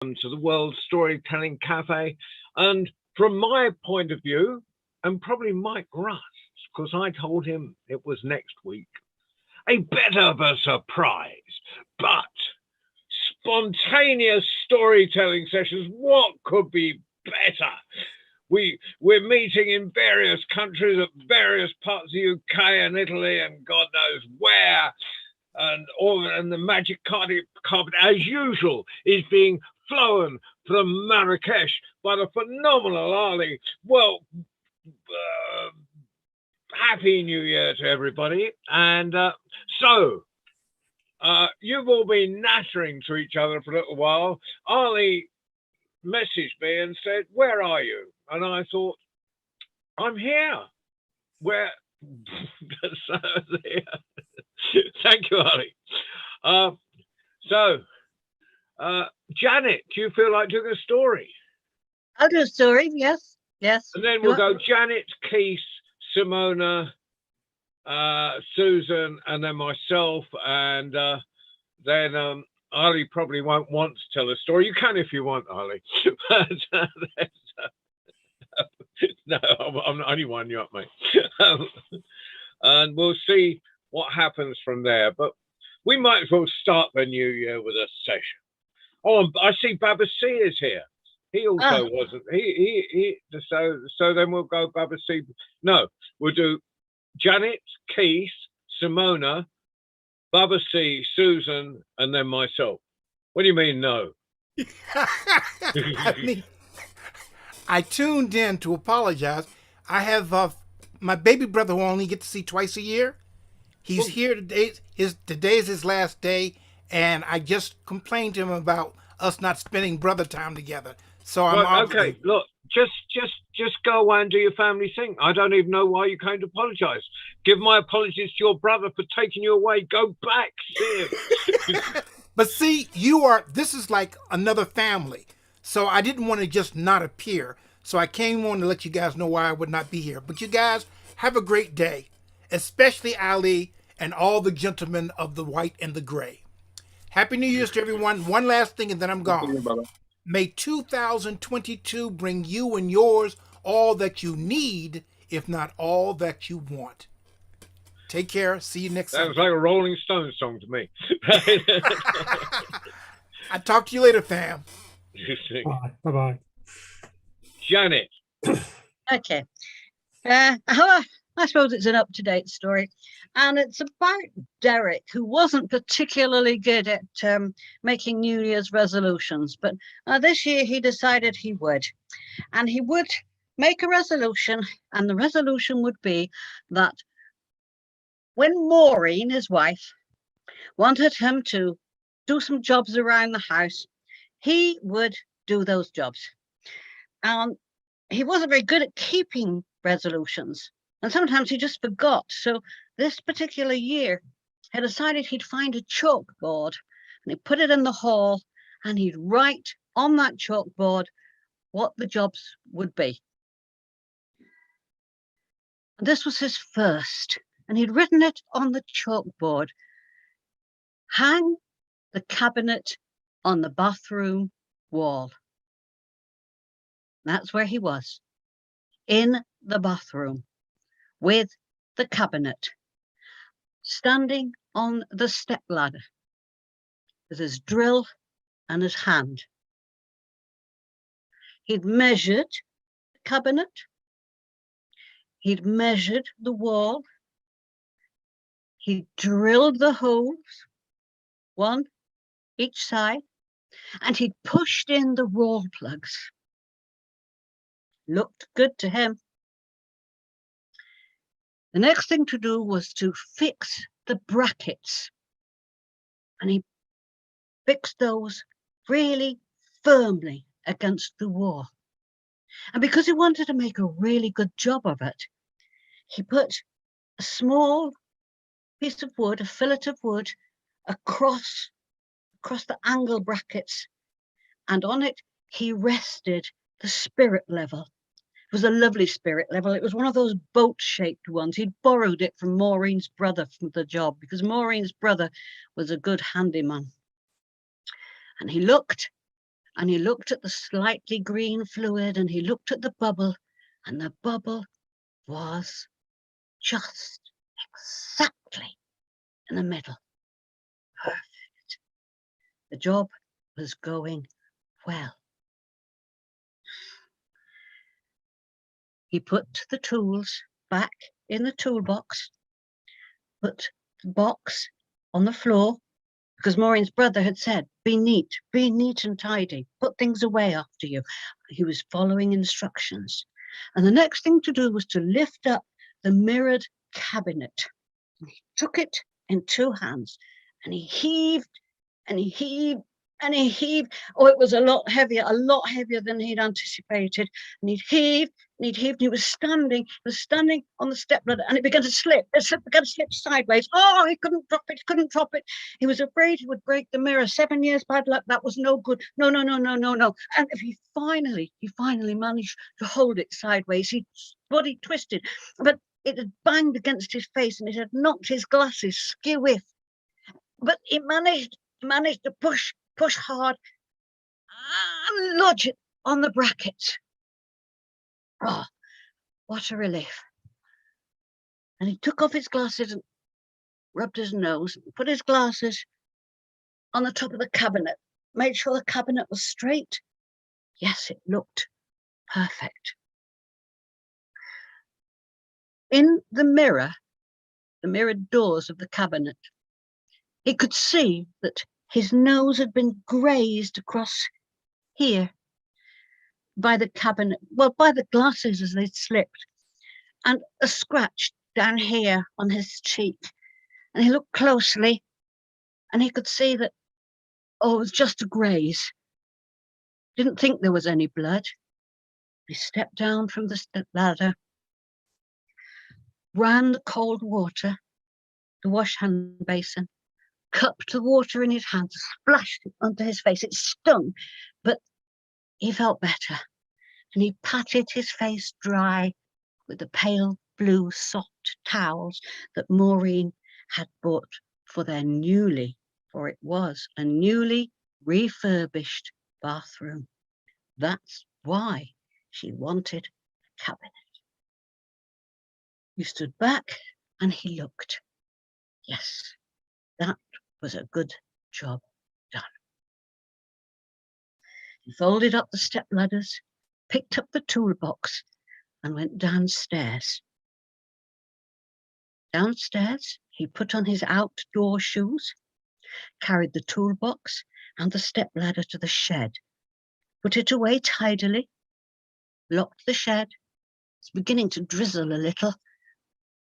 to the World Storytelling Cafe. And from my point of view, and probably Mike Russ, because I told him it was next week, a bit of a surprise, but spontaneous storytelling sessions. What could be better? We're meeting in various countries at various parts of the UK and Italy and God knows where, and the magic carpet, as usual, is being flown from Marrakesh by the phenomenal Ali. Well, happy New Year to everybody, and so. You've all been nattering to each other for a little while. Ali messaged me and said, "Where are you?" And I thought, "I'm here." Where? So, thank you, Ali. Janet, do you feel like doing a story? I'll do a story. Yes, yes. And then we'll go Janet, Keith, Simona, Susan, and then myself, and then Ali probably won't want to tell a story. You can if you want, Ali. No, I'm only winding you up, mate. And we'll see what happens from there. But we might as well start the new year with a session. Oh, I see Baba C is here. He also wasn't. So then we'll go Baba C. No, we'll do Janet, Keith, Simona, Baba C, Susan, and then myself. What do you mean, no? I tuned in to apologize. I have my baby brother who I only get to see twice a year. He's here today. Today is his last day, and I just complained to him about us not spending brother time together. So I'm okay. Look, just go away and do your family thing. I don't even know why you came to apologise. Give my apologies to your brother for taking you away. Go back, see him. But see, this is like another family. So I didn't want to just not appear. So I came on to let you guys know why I would not be here. But you guys have a great day, especially Ali and all the gentlemen of the white and the gray. Happy New Year's to everyone. One last thing and then I'm gone. May 2022 bring you and yours all that you need, if not all that you want. Take care. See you next time. Sounds like a Rolling Stones song to me. I'll talk to you later, fam. Bye-bye. Janet. Okay. I suppose it's an up-to-date story. And it's about Derek, who wasn't particularly good at making New Year's resolutions. But this year he decided he would. And he would make a resolution. And the resolution would be that when Maureen, his wife, wanted him to do some jobs around the house, he would do those jobs. And he wasn't very good at keeping resolutions. And sometimes he just forgot. So this particular year, he decided he'd find a chalkboard and he'd put it in the hall and he'd write on that chalkboard what the jobs would be. And this was his first. And he'd written it on the chalkboard. Hang the cabinet on the bathroom wall. That's where he was, in the bathroom, with the cabinet, standing on the stepladder, with his drill and his hand. He'd measured the cabinet, he'd measured the wall, he drilled the holes, one each side, and he'd pushed in the wall plugs. Looked good to him. The next thing to do was to fix the brackets. And he fixed those really firmly against the wall. And because he wanted to make a really good job of it, he put a small piece of wood, a fillet of wood, across the angle brackets. And on it, he rested the spirit level. It was a lovely spirit level. It was one of those boat-shaped ones. He'd borrowed it from Maureen's brother from the job because Maureen's brother was a good handyman. And he looked And he looked at the slightly green fluid, and he looked at the bubble, and the bubble was just exactly in the middle. Perfect. The job was going well. He put the tools back in the toolbox, put the box on the floor, because Maureen's brother had said, be neat and tidy, put things away after you. He was following instructions. And the next thing to do was to lift up the mirrored cabinet. And he took it in two hands, and he heaved and he heaved and he heaved. Oh, it was a lot heavier than he'd anticipated. And he'd heaved and he'd heaved. And he was standing on the stepladder, and it began to slip. It began to slip sideways. Oh, he couldn't drop it. He was afraid he would break the mirror. 7 years bad luck. That was no good. No. And if he finally managed to hold it sideways, his body twisted, but it had banged against his face, and it had knocked his glasses skew-whiff. But he managed to push hard and lodge it on the bracket. Oh, what a relief. And he took off his glasses and rubbed his nose, and put his glasses on the top of the cabinet, made sure the cabinet was straight. Yes, it looked perfect. In the mirror, the mirrored doors of the cabinet, he could see that his nose had been grazed across here by the cabinet, well, by the glasses as they'd slipped, and a scratch down here on his cheek. And he looked closely, and he could see that, oh, it was just a graze. Didn't think there was any blood. He stepped down from the step ladder, ran the cold water, the wash hand basin, cupped the water in his hand, splashed it onto his face. It stung, but he felt better, and he patted his face dry with the pale blue soft towels that Maureen had bought for their for it was a newly refurbished bathroom. That's why she wanted a cabinet. He stood back and he looked. Yes, that was a good job done. He folded up the step ladders, picked up the toolbox, and went downstairs. Downstairs, he put on his outdoor shoes, carried the toolbox and the step ladder to the shed, put it away tidily, locked the shed. It's beginning to drizzle a little.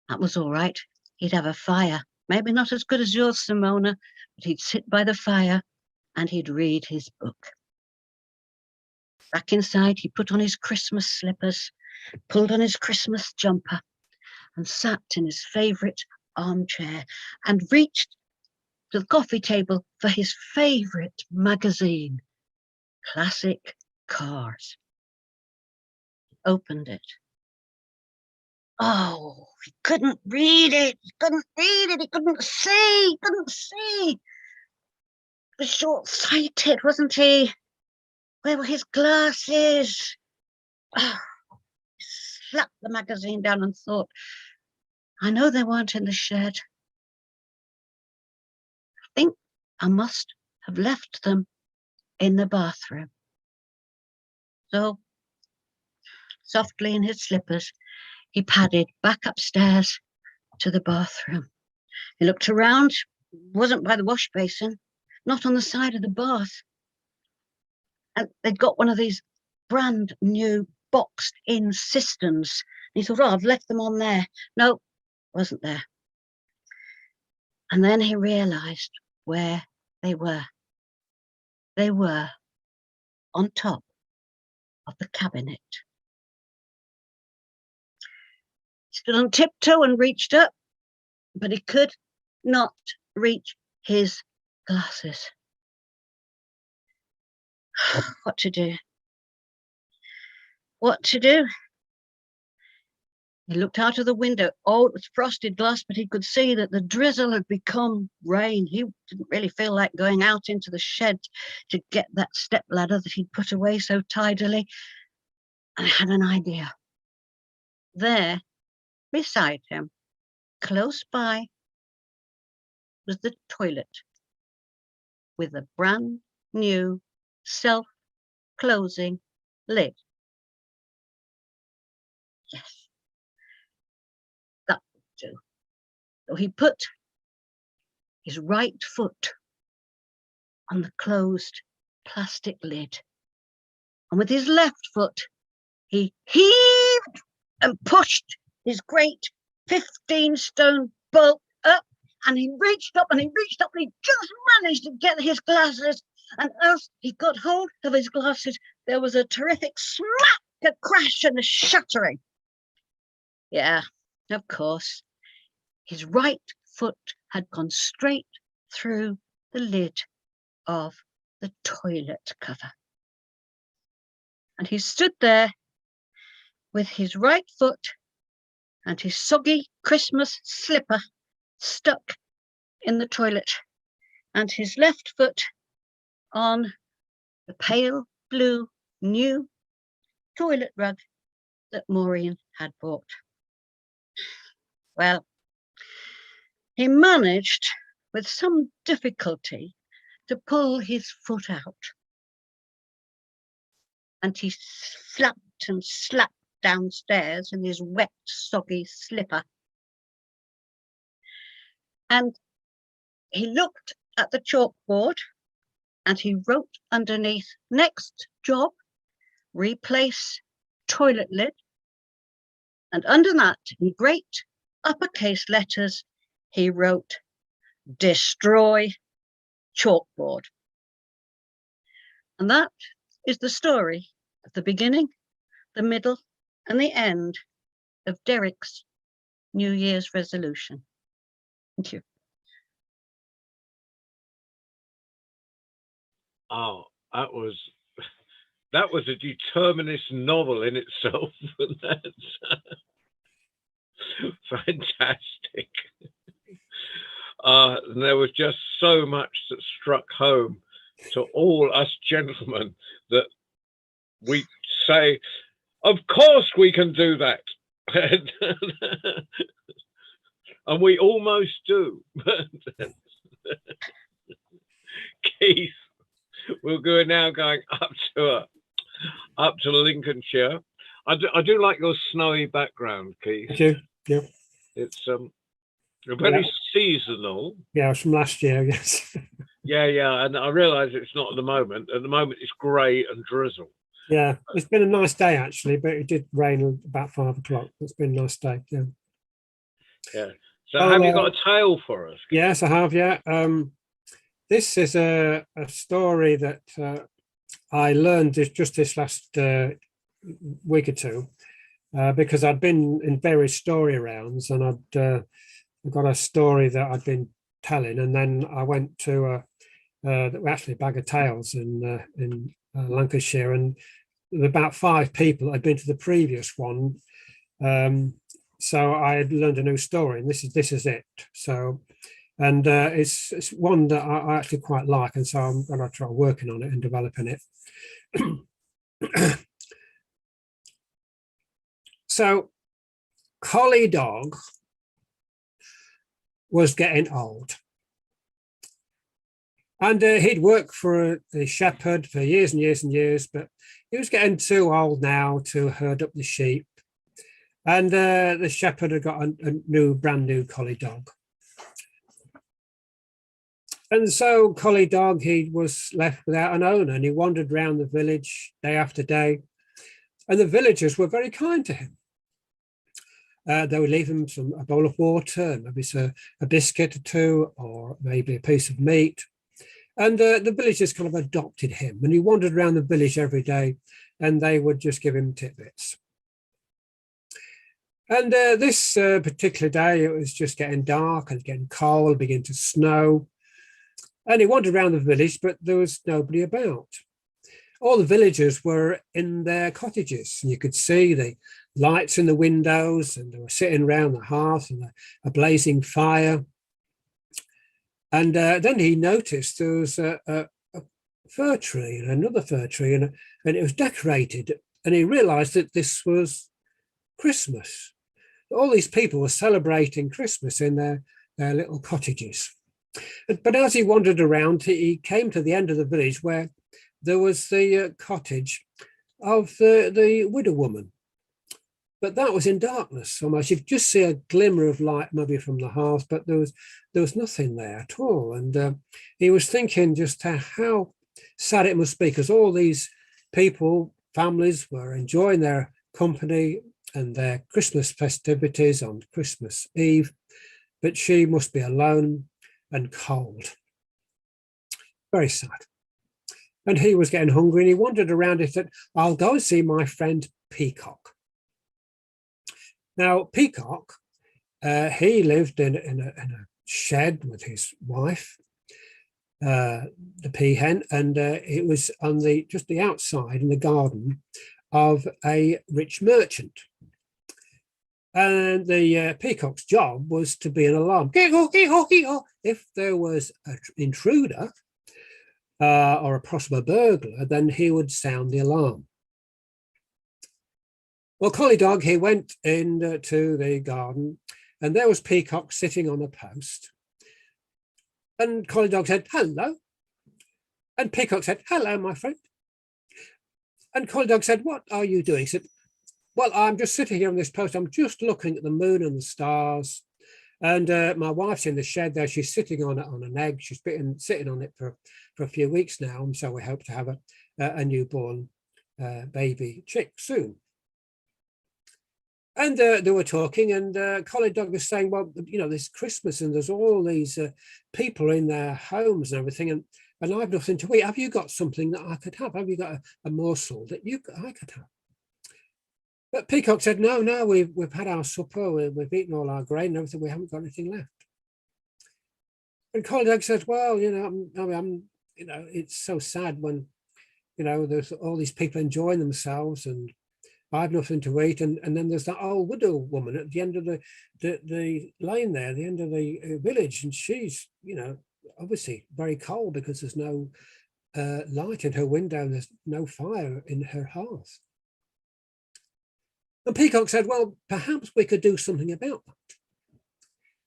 That was all right. He'd have a fire. Maybe not as good as yours, Simona, but he'd sit by the fire and he'd read his book. Back inside, he put on his Christmas slippers, pulled on his Christmas jumper, and sat in his favourite armchair and reached to the coffee table for his favourite magazine, Classic Cars. He opened it. Oh, he couldn't read it. He couldn't see. He was short-sighted, wasn't he? Where were his glasses? Oh, he slapped the magazine down and thought, I know they weren't in the shed. I think I must have left them in the bathroom. So, softly in his slippers, he padded back upstairs to the bathroom. He looked around, wasn't by the wash basin, not on the side of the bath. And they'd got one of these brand new boxed in cisterns. And he thought, oh, I've left them on there. No, wasn't there. And then he realised where they were. They were on top of the cabinet. He stood on tiptoe and reached up, but he could not reach his glasses. What to do? What to do? He looked out of the window. Oh, it was frosted glass, but he could see that the drizzle had become rain. He didn't really feel like going out into the shed to get that step ladder that he'd put away so tidily. And I had an idea. There, beside him, close by, was the toilet with a brand new self-closing lid. Yes, that would do. So he put his right foot on the closed plastic lid, and with his left foot, he heaved and pushed his great 15-stone bulk up, and he reached up and he reached up and he just managed to get his glasses. And as he got hold of his glasses, there was a terrific smack, a crash and a shattering. Yeah, of course, his right foot had gone straight through the lid of the toilet cover. And he stood there with his right foot and his soggy Christmas slipper stuck in the toilet, and his left foot on the pale blue new toilet rug that Maureen had bought. Well, he managed with some difficulty to pull his foot out, and he slapped and slapped downstairs in his wet, soggy slipper. And he looked at the chalkboard and he wrote underneath, next job, replace toilet lid. And under that, in great uppercase letters, he wrote, destroy chalkboard. And that is the story of the beginning, the middle, and the end of Derek's New Year's resolution. Thank you. Oh, that was a determinist novel in itself. That's fantastic. And there was just so much that struck home to all us gentlemen that we say, of course we can do that. And we almost do. Keith, we're now going up to Lincolnshire. I do like your snowy background, Keith. Thank you. Yeah. It's very seasonal. Yeah, it's from last year, yes. Yeah, and I realise it's not at the moment. At the moment, it's grey and drizzle. Yeah, it's been a nice day actually, but it did rain about 5 o'clock. It's been a nice day. Yeah. Yeah. So have you got a tale for us? Yes, I have. Yeah. This is a story that I learned just this last week or two, because I'd been in various story rounds, and I'd got a story that I'd been telling, and then I went to actually a Bag of Tales in Lancashire, and there were about 5 people that had been to the previous one. So I had learned a new story, and this is it. So, and it's one that I actually quite like, and so I'm going to try working on it and developing it. So, Collie Dog was getting old, and he'd worked for the shepherd for years and years and years, but he was getting too old now to herd up the sheep. And the shepherd had got a brand new collie dog. And so Collie Dog, he was left without an owner, and he wandered around the village day after day. And the villagers were very kind to him. They would leave him a bowl of water, maybe a biscuit or two, or maybe a piece of meat. And the villagers kind of adopted him, and he wandered around the village every day, and they would just give him tidbits. And this particular day, it was just getting dark and getting cold, beginning to snow. And he wandered around the village, but there was nobody about. all the villagers were in their cottages, and you could see the lights in the windows, and they were sitting around the hearth and a blazing fire. And then he noticed there was a fir tree and another fir tree, and it was decorated. And he realized that this was Christmas. All these people were celebrating Christmas in their little cottages. But as he wandered around, he came to the end of the village where there was the cottage of the widow woman. But that was in darkness almost. You could just see a glimmer of light maybe from the hearth, but there was nothing there at all. And he was thinking just how sad it must be, because all these people, families, were enjoying their company and their Christmas festivities on Christmas Eve, but she must be alone and cold. Very sad. And he was getting hungry, and he wandered around. He said, I'll go and see my friend Peacock. Now, Peacock, he lived in a shed with his wife, the peahen, and it was on just the outside in the garden of a rich merchant. And the peacock's job was to be an alarm. If there was an intruder or a possible burglar, then he would sound the alarm. Well, Collie Dog, he went into the garden, and there was Peacock sitting on a post. And Collie Dog said, hello. And Peacock said, hello, my friend. And Collie Dog said, what are you doing? He said, well, I'm just sitting here on this post. I'm just looking at the moon and the stars. And my wife's in the shed there. She's sitting on an egg. She's been sitting on it for a few weeks now. And so we hope to have a newborn baby chick soon. And they were talking, and Collie Dog was saying, well, you know, there's Christmas and there's all these people in their homes and everything, and I've nothing to eat. Have you got something that I could have? Have you got a morsel that I could have? But Peacock said, no, we've had our supper, we've eaten all our grain and everything, we haven't got anything left. And Collie Dog says, well, you know, I'm you know, it's so sad when, you know, there's all these people enjoying themselves and I've nothing to eat, and then there's that old widow woman at the end of the lane there, the end of the village, and she's, you know, obviously very cold because there's no light in her window, and there's no fire in her hearth. And Peacock said, well, perhaps we could do something about that,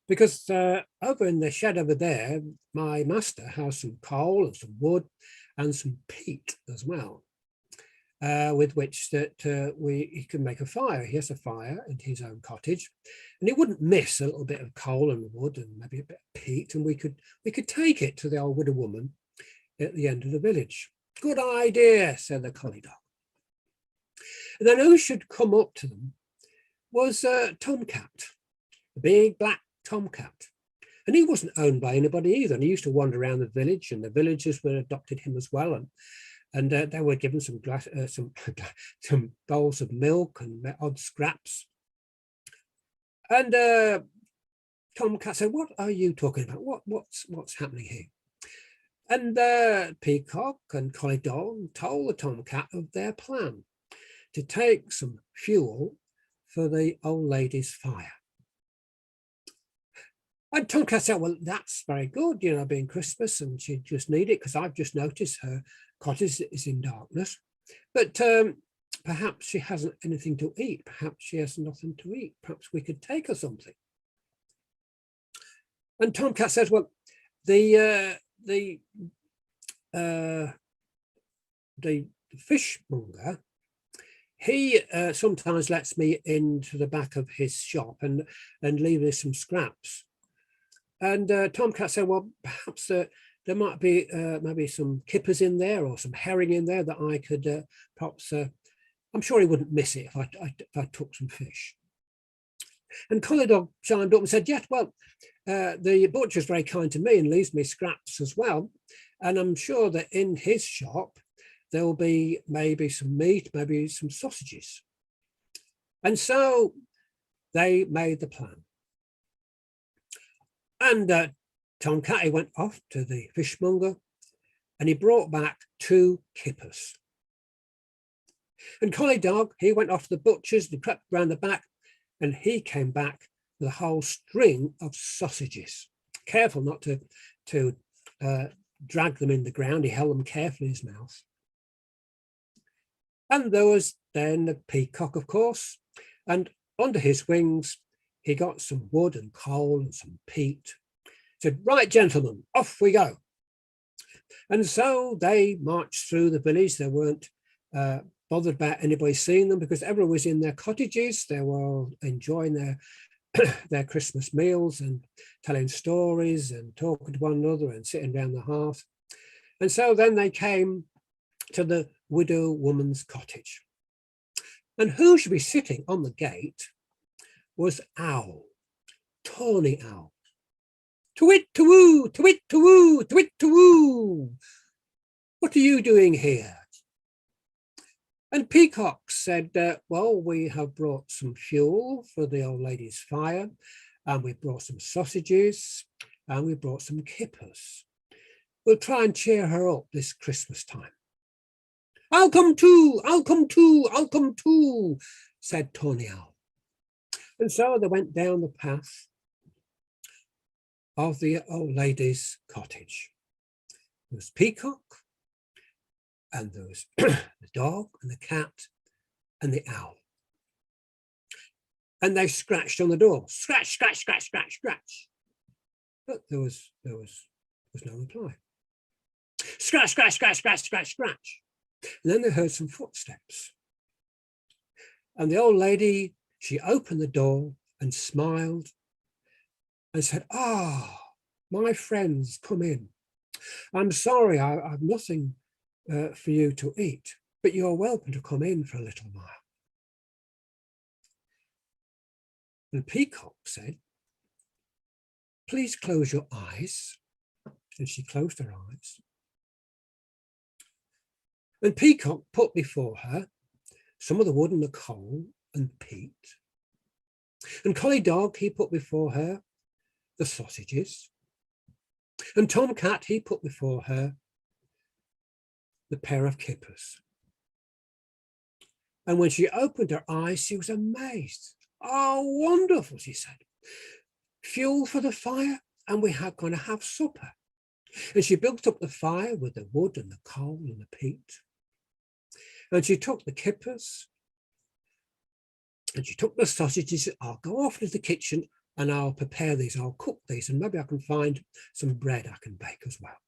because over in the shed over there, my master has some coal and some wood and some peat as well. With which he can make a fire. He has a fire in his own cottage, and he wouldn't miss a little bit of coal and wood and maybe a bit of peat, and we could take it to the old widow woman at the end of the village. Good idea, said the Collie Dog. And then who should come up to them was Tomcat, the big black Tomcat. And he wasn't owned by anybody either, and he used to wander around the village, and the villagers were adopted him as well, and they were given some bowls of milk and odd scraps. And Tomcat said, what are you talking about? What's happening here? And Peacock and Collie Dog told the Tomcat of their plan to take some fuel for the old lady's fire. And Tomcat said, well, that's very good, you know, being Christmas, and she just need it, because I've just noticed her cottage is in darkness. But perhaps she hasn't anything to eat. Perhaps she has nothing to eat. Perhaps we could take her something. And Tomcat says, well, the fishmonger, he sometimes lets me into the back of his shop and leave me some scraps. And Tomcat said, well, perhaps there might be maybe some kippers in there or some herring in there that I could perhaps, I'm sure he wouldn't miss it if I took some fish. And Collie Dog chimed up and said, yes, well, the butcher's very kind to me and leaves me scraps as well. And I'm sure that in his shop, there will be maybe some meat, maybe some sausages. And so they made the plan. And Tomcat went off to the fishmonger, and he brought back 2 kippers. And Collie Dog, he went off to the butcher's and crept round the back, and he came back with a whole string of sausages. Careful not to drag them in the ground. He held them carefully in his mouth. And there was then the Peacock, of course, and under his wings, he got some wood and coal and some peat. Said, right, gentlemen, off we go. And so they marched through the village. They weren't bothered about anybody seeing them because everyone was in their cottages. They were all enjoying their their Christmas meals and telling stories and talking to one another and sitting around the hearth. And so then they came to the widow woman's cottage. And who should be sitting on the gate was Owl, Tawny Owl. To-wit, to-woo, to-wit, to-woo, to-wit, to-woo. What are you doing here? And Peacock said, well, we have brought some fuel for the old lady's fire, and we brought some sausages, and we brought some kippers. We'll try and cheer her up this Christmas time. I'll come too, I'll come too, I'll come too, said Tawny Owl. And so they went down the path of the old lady's cottage. There was Peacock, and there was the dog and the cat and the owl. And they scratched on the door. Scratch, scratch, scratch, scratch, scratch. But there was no reply. Scratch, scratch, scratch, scratch, scratch, scratch. And then they heard some footsteps. And the old lady, she opened the door and smiled and said, "Ah, my friends, come in. I'm sorry, I've nothing for you to eat, but you're welcome to come in for a little while." And Peacock said, "Please close your eyes." And she closed her eyes. And Peacock put before her some of the wood and the coal and peat. And Collie Dog, he put before her the sausages. And Tom Cat, he put before her the pair of kippers. And when she opened her eyes, she was amazed. "Oh, wonderful," she said. "Fuel for the fire, and we are going to have supper." And she built up the fire with the wood and the coal and the peat. And she took the kippers and she took the sausages. "I'll go off to the kitchen and I'll prepare these. I'll cook these, and maybe I can find some bread I can bake as well.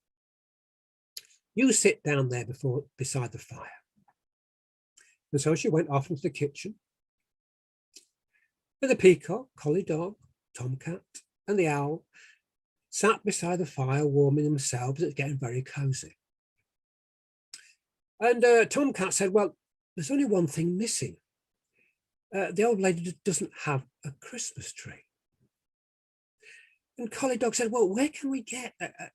You sit down there beside the fire." And so she went off into the kitchen. And the Peacock, Collie Dog, Tom Cat, and the Owl sat beside the fire, warming themselves. It's getting very cozy. And Tom Cat said, "Well, there's only one thing missing. The old lady doesn't have a Christmas tree." And Collie Dog said, "Well, where can we get a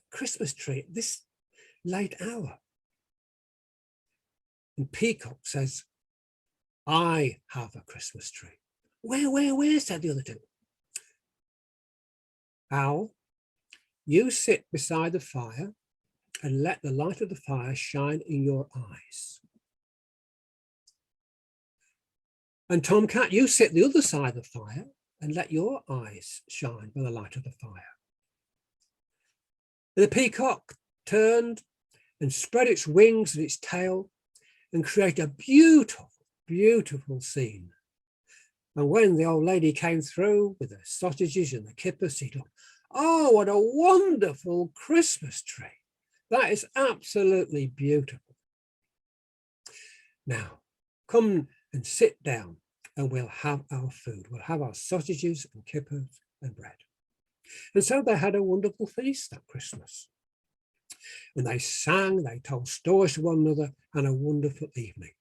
Christmas tree at this late hour?" And Peacock says, "I have a Christmas tree." Where, said the other two. "Owl, you sit beside the fire and let the light of the fire shine in your eyes. And Tom Cat, you sit the other side of the fire and let your eyes shine by the light of the fire." And the Peacock turned and spread its wings and its tail and created a beautiful, beautiful scene. And when the old lady came through with the sausages and the kippers, she thought, "Oh, what a wonderful Christmas tree. That is absolutely beautiful. Now, come and sit down and we'll have our food. We'll have our sausages and kippers and bread." And so they had a wonderful feast that Christmas. And they sang, they told stories to one another, and a wonderful evening.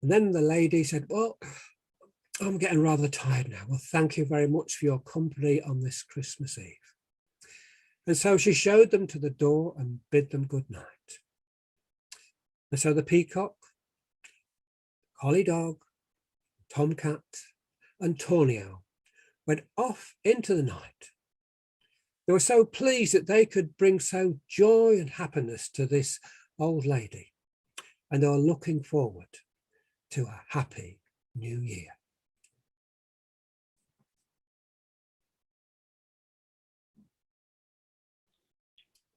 And then the lady said, "Well, I'm getting rather tired now. Well, thank you very much for your company on this Christmas Eve." And so she showed them to the door and bid them good night. And so the Peacock, Collie Dog, Tom Cat, and Tawny Owl went off into the night. They were so pleased that they could bring so joy and happiness to this old lady. and are looking forward to a happy new year.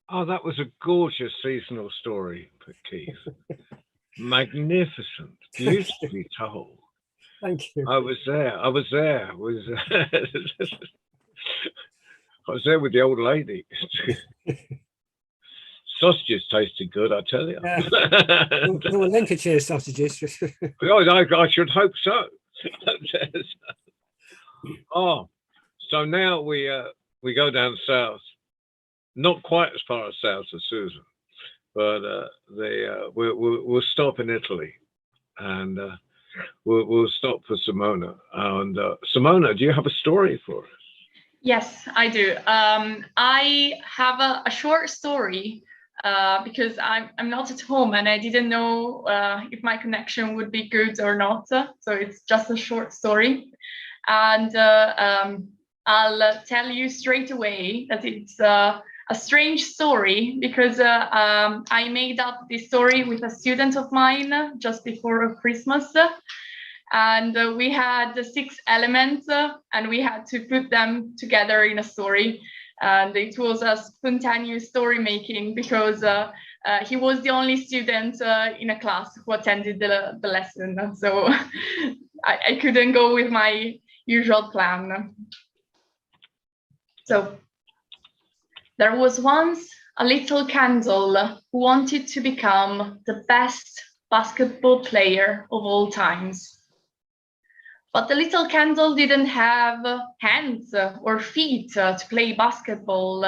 Oh, that was a gorgeous seasonal story, Keith. Magnificent, beautifully told. Thank you. I was there. I was there. I was there with the old lady. Sausages tasted good, I tell you. Yeah. There were Lincolnshire sausages. I should hope so. Oh, so now we go down south, not quite as far south as Susan, but we'll stop in Italy, and we'll stop for Simona. And Simona, do you have a story for us? Yes, I do. I have a short story because I'm not at home and I didn't know if my connection would be good or not. So it's just a short story. And I'll tell you straight away that it's a strange story because I made up this story with a student of mine just before Christmas. And we had the 6 elements and we had to put them together in a story. And it was a spontaneous story making because he was the only student in a class who attended the lesson. So I couldn't go with my usual plan. So there was once a little candle who wanted to become the best basketball player of all times. But the little candle didn't have hands or feet to play basketball.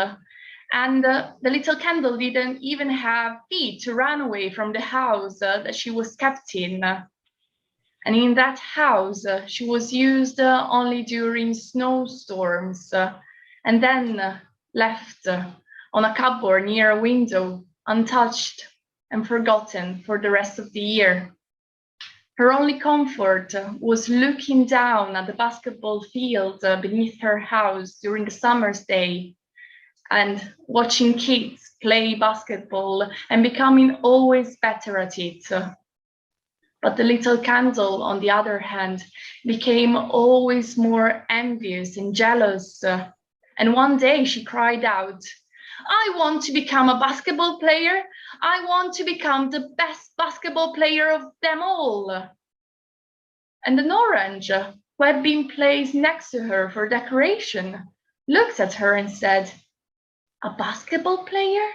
And the little candle didn't even have feet to run away from the house that she was kept in. And in that house, she was used only during snowstorms and then left on a cupboard near a window, untouched and forgotten for the rest of the year. Her only comfort was looking down at the basketball field beneath her house during the summer's day and watching kids play basketball and becoming always better at it. But the little candle, on the other hand, became always more envious and jealous. And one day she cried out, "I want to become a basketball player. I want to become the best basketball player of them all." And an orange, who had been placed next to her for decoration, looked at her and said, "A basketball player?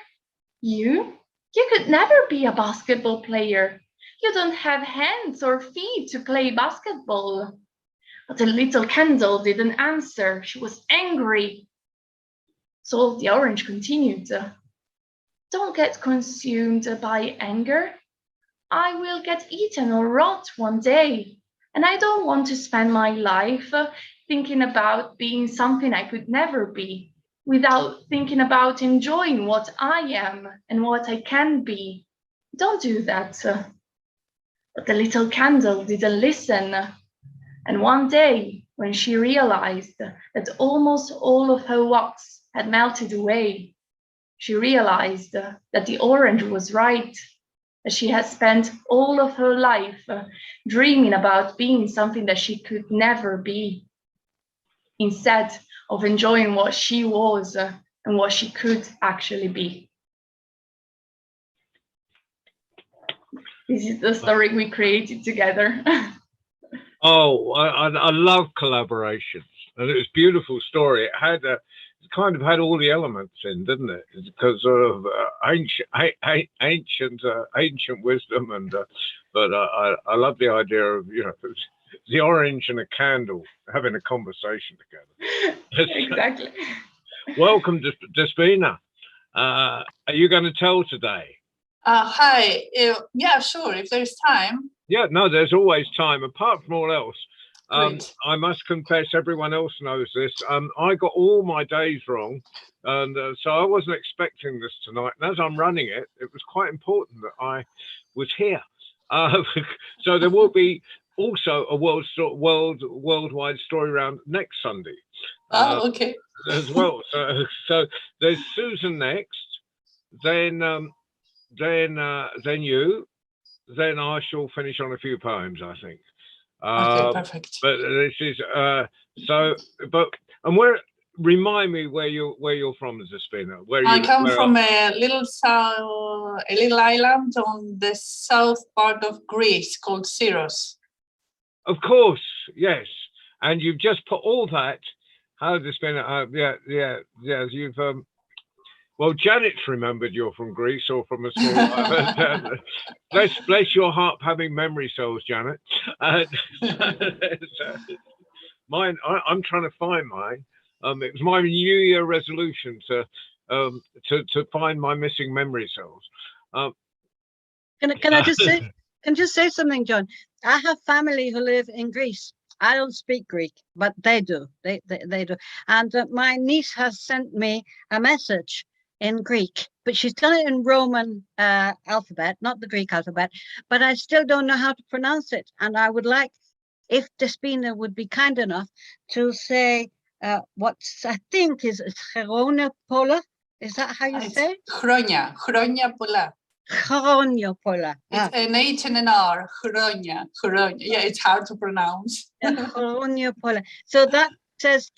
You? You could never be a basketball player. You don't have hands or feet to play basketball." But the little candle didn't answer. She was angry. So the orange continued, "Don't get consumed by anger. I will get eaten or rot one day. And I don't want to spend my life thinking about being something I could never be, without thinking about enjoying what I am and what I can be. Don't do that." But the little candle didn't listen. And one day, when she realized that almost all of her wax had melted away, she realized that the orange was right, that she had spent all of her life dreaming about being something that she could never be, instead of enjoying what she was and what she could actually be. This is the story we created together. Oh, I love collaborations, and it was a beautiful story. It had kind of had all the elements in, didn't it? It's because of ancient wisdom, and but I love the idea of the orange and a candle having a conversation together. Exactly. Welcome, Despina. Are you going to tell today? Hi. Yeah, sure. If there's time. Yeah, no, there's always time. Apart from all else, Great. I must confess, everyone else knows this. I got all my days wrong, and so I wasn't expecting this tonight. And as I'm running it, it was quite important that I was here. So there will be also a worldwide story round next Sunday. Okay. As well. So there's Susan next, then you, then I shall finish on a few poems, I think. Okay, perfect. But this is so. But and where? Remind me where you're from, Zespina. I come from a little island on the south part of Greece called Syros. Of course, yes. And you've just put all that. How Zespina? Yeah. You've well, Janet's remembered you're from Greece or from a small. bless your heart having memory cells, Janet. Mine. I'm trying to find mine. It was my New Year resolution to find my missing memory cells. Can I just say something, John? I have family who live in Greece. I don't speak Greek, but they do. They do. And my niece has sent me a message in Greek, but she's done it in Roman alphabet, not the Greek alphabet. But I still don't know how to pronounce it. And I would like, if Despina would be kind enough to say. What I think is Chronia Pola. Is that how you say? Chronia Pola. Chronia Pola. It's an H and an R. Chronia. Yeah, it's hard to pronounce. Chronia Pola. So that says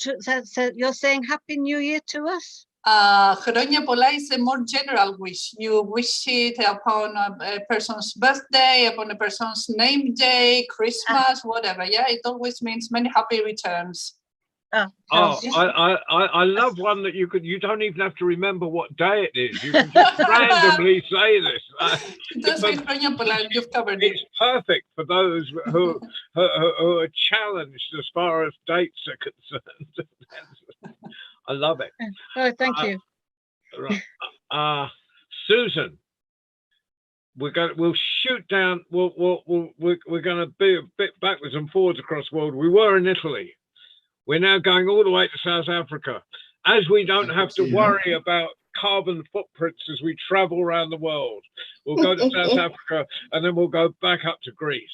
you're saying Happy New Year to us? Chronia Pola is a more general wish. You wish it upon a person's birthday, upon a person's name day, Christmas, whatever. Yeah, it always means many happy returns. I love one that you don't even have to remember what day it is. You can just randomly say this. You've covered it. It's perfect for those who are challenged as far as dates are concerned. I love it. Oh, thank you. Right. Susan, we'll shoot down. We're going to be a bit backwards and forwards across the world. We were in Italy. We're now going all the way to South Africa. As we don't have to worry about carbon footprints as we travel around the world, we'll go to South Africa and then we'll go back up to Greece.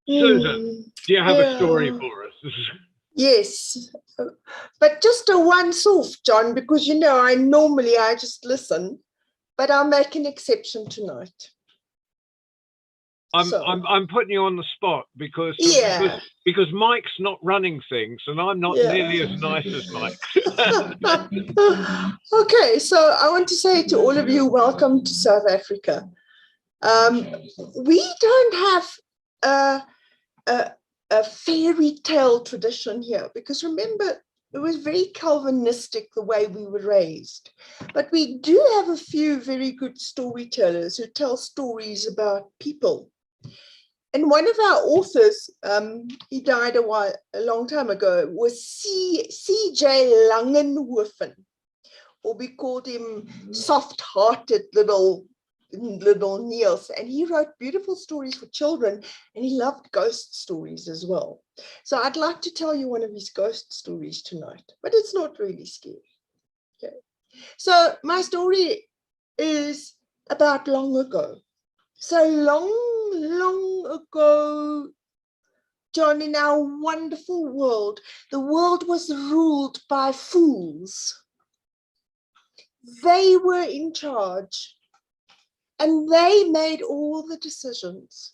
Susan, do you have a story for us? Yes, but just a once-off, John, because I just listen, but I'll make an exception tonight. I'm putting you on the spot because Mike's not running things and I'm not nearly as nice as Mike. Okay, so I want to say to all of you, welcome to South Africa. We don't have a fairy tale tradition here because remember, it was very Calvinistic the way we were raised. But we do have a few very good storytellers who tell stories about people. And one of our authors, he died a long time ago, was C.J. Langenhoven, or we called him soft-hearted little Niels. And he wrote beautiful stories for children, and he loved ghost stories as well. So I'd like to tell you one of his ghost stories tonight, but it's not really scary. Okay. So my story is about long ago. So long ago, John, in our wonderful world, the world was ruled by fools. They were in charge and they made all the decisions.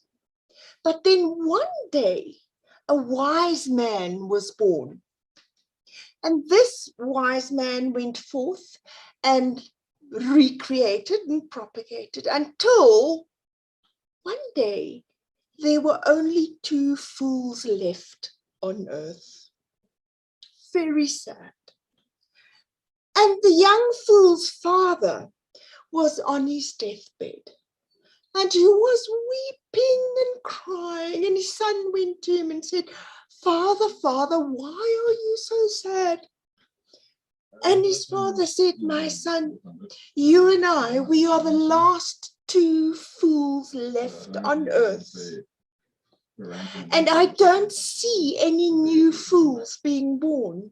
But then one day, a wise man was born. And this wise man went forth and recreated and propagated until one day, there were only 2 fools left on earth. Very sad. And the young fool's father was on his deathbed. And he was weeping and crying. And his son went to him and said, Father, why are you so sad? And his father said, my son, you and I, we are the last 2 fools left on earth. And I don't see any new fools being born.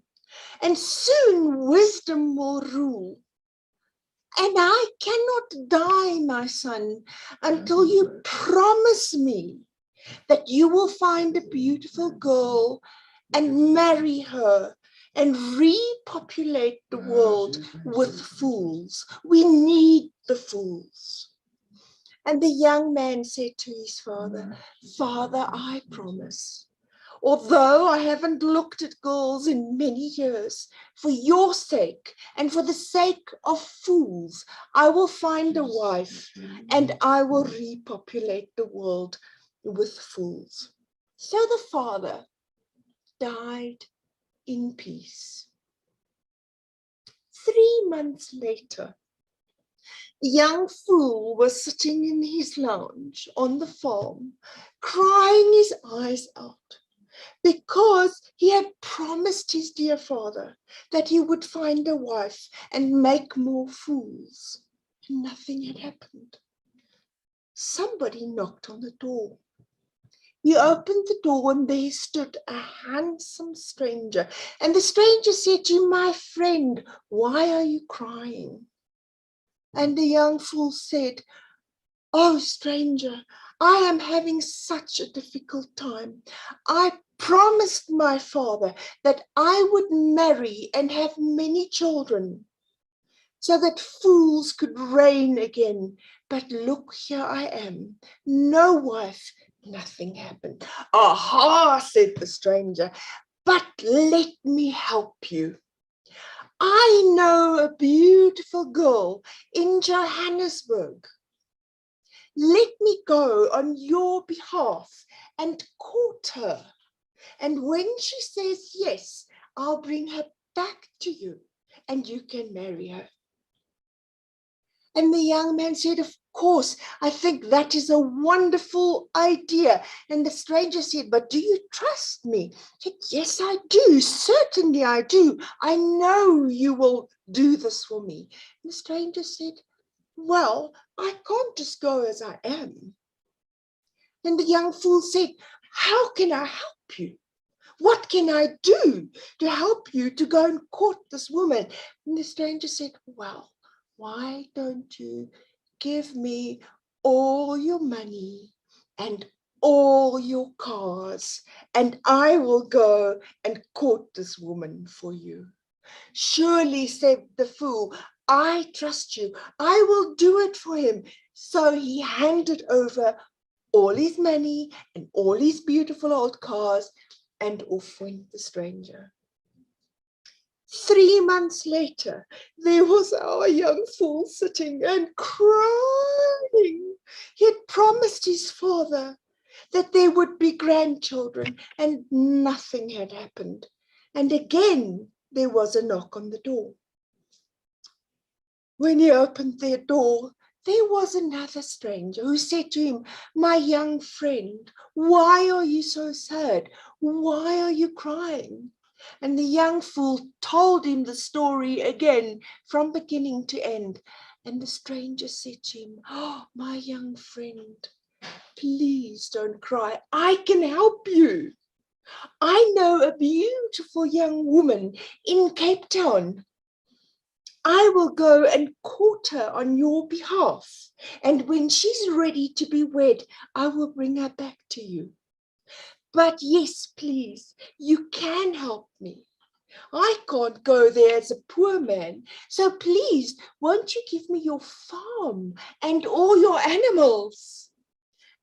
And soon wisdom will rule. And I cannot die, my son, until you promise me that you will find a beautiful girl and marry her and repopulate the world with fools. We need the fools. And the young man said to his father, "Father, I promise, although I haven't looked at girls in many years, for your sake and for the sake of fools, I will find a wife and I will repopulate the world with fools." So the father died in peace. 3 months later, the young fool was sitting in his lounge on the farm, crying his eyes out, because he had promised his dear father that he would find a wife and make more fools. And nothing had happened. Somebody knocked on the door. He opened the door and there stood a handsome stranger. And the stranger said to him, "My friend, why are you crying?" And the young fool said, "Oh, stranger, I am having such a difficult time. I promised my father that I would marry and have many children so that fools could reign again. But look, here I am, no wife, nothing happened." "Aha," said the stranger, "but let me help you. I know a beautiful girl in Johannesburg. Let me go on your behalf and court her. And when she says yes, I'll bring her back to you and you can marry her." And the young man said, "Of course, I think that is a wonderful idea." And the stranger said, "But do you trust me?" He said, "Yes, I do. Certainly I do. I know you will do this for me." And the stranger said, "Well, I can't just go as I am." And the young fool said, "How can I help you? What can I do to help you to go and court this woman?" And the stranger said, "Well, why don't you give me all your money and all your cars, and I will go and court this woman for you." "Surely," said the fool, "I trust you. I will do it for him." So he handed over all his money and all his beautiful old cars, and off went the stranger. 3 months later, there was our young fool sitting and crying. He had promised his father that there would be grandchildren, and nothing had happened. And again, there was a knock on the door. When he opened the door, there was another stranger who said to him, "My young friend, why are you so sad? Why are you crying?" And the young fool told him the story again from beginning to end. And the stranger said to him, "Oh, my young friend, please don't cry. I can help you. I know a beautiful young woman in Cape Town. I will go and court her on your behalf. And when she's ready to be wed, I will bring her back to you. But yes, please, you can help me. I can't go there as a poor man. So please, won't you give me your farm and all your animals?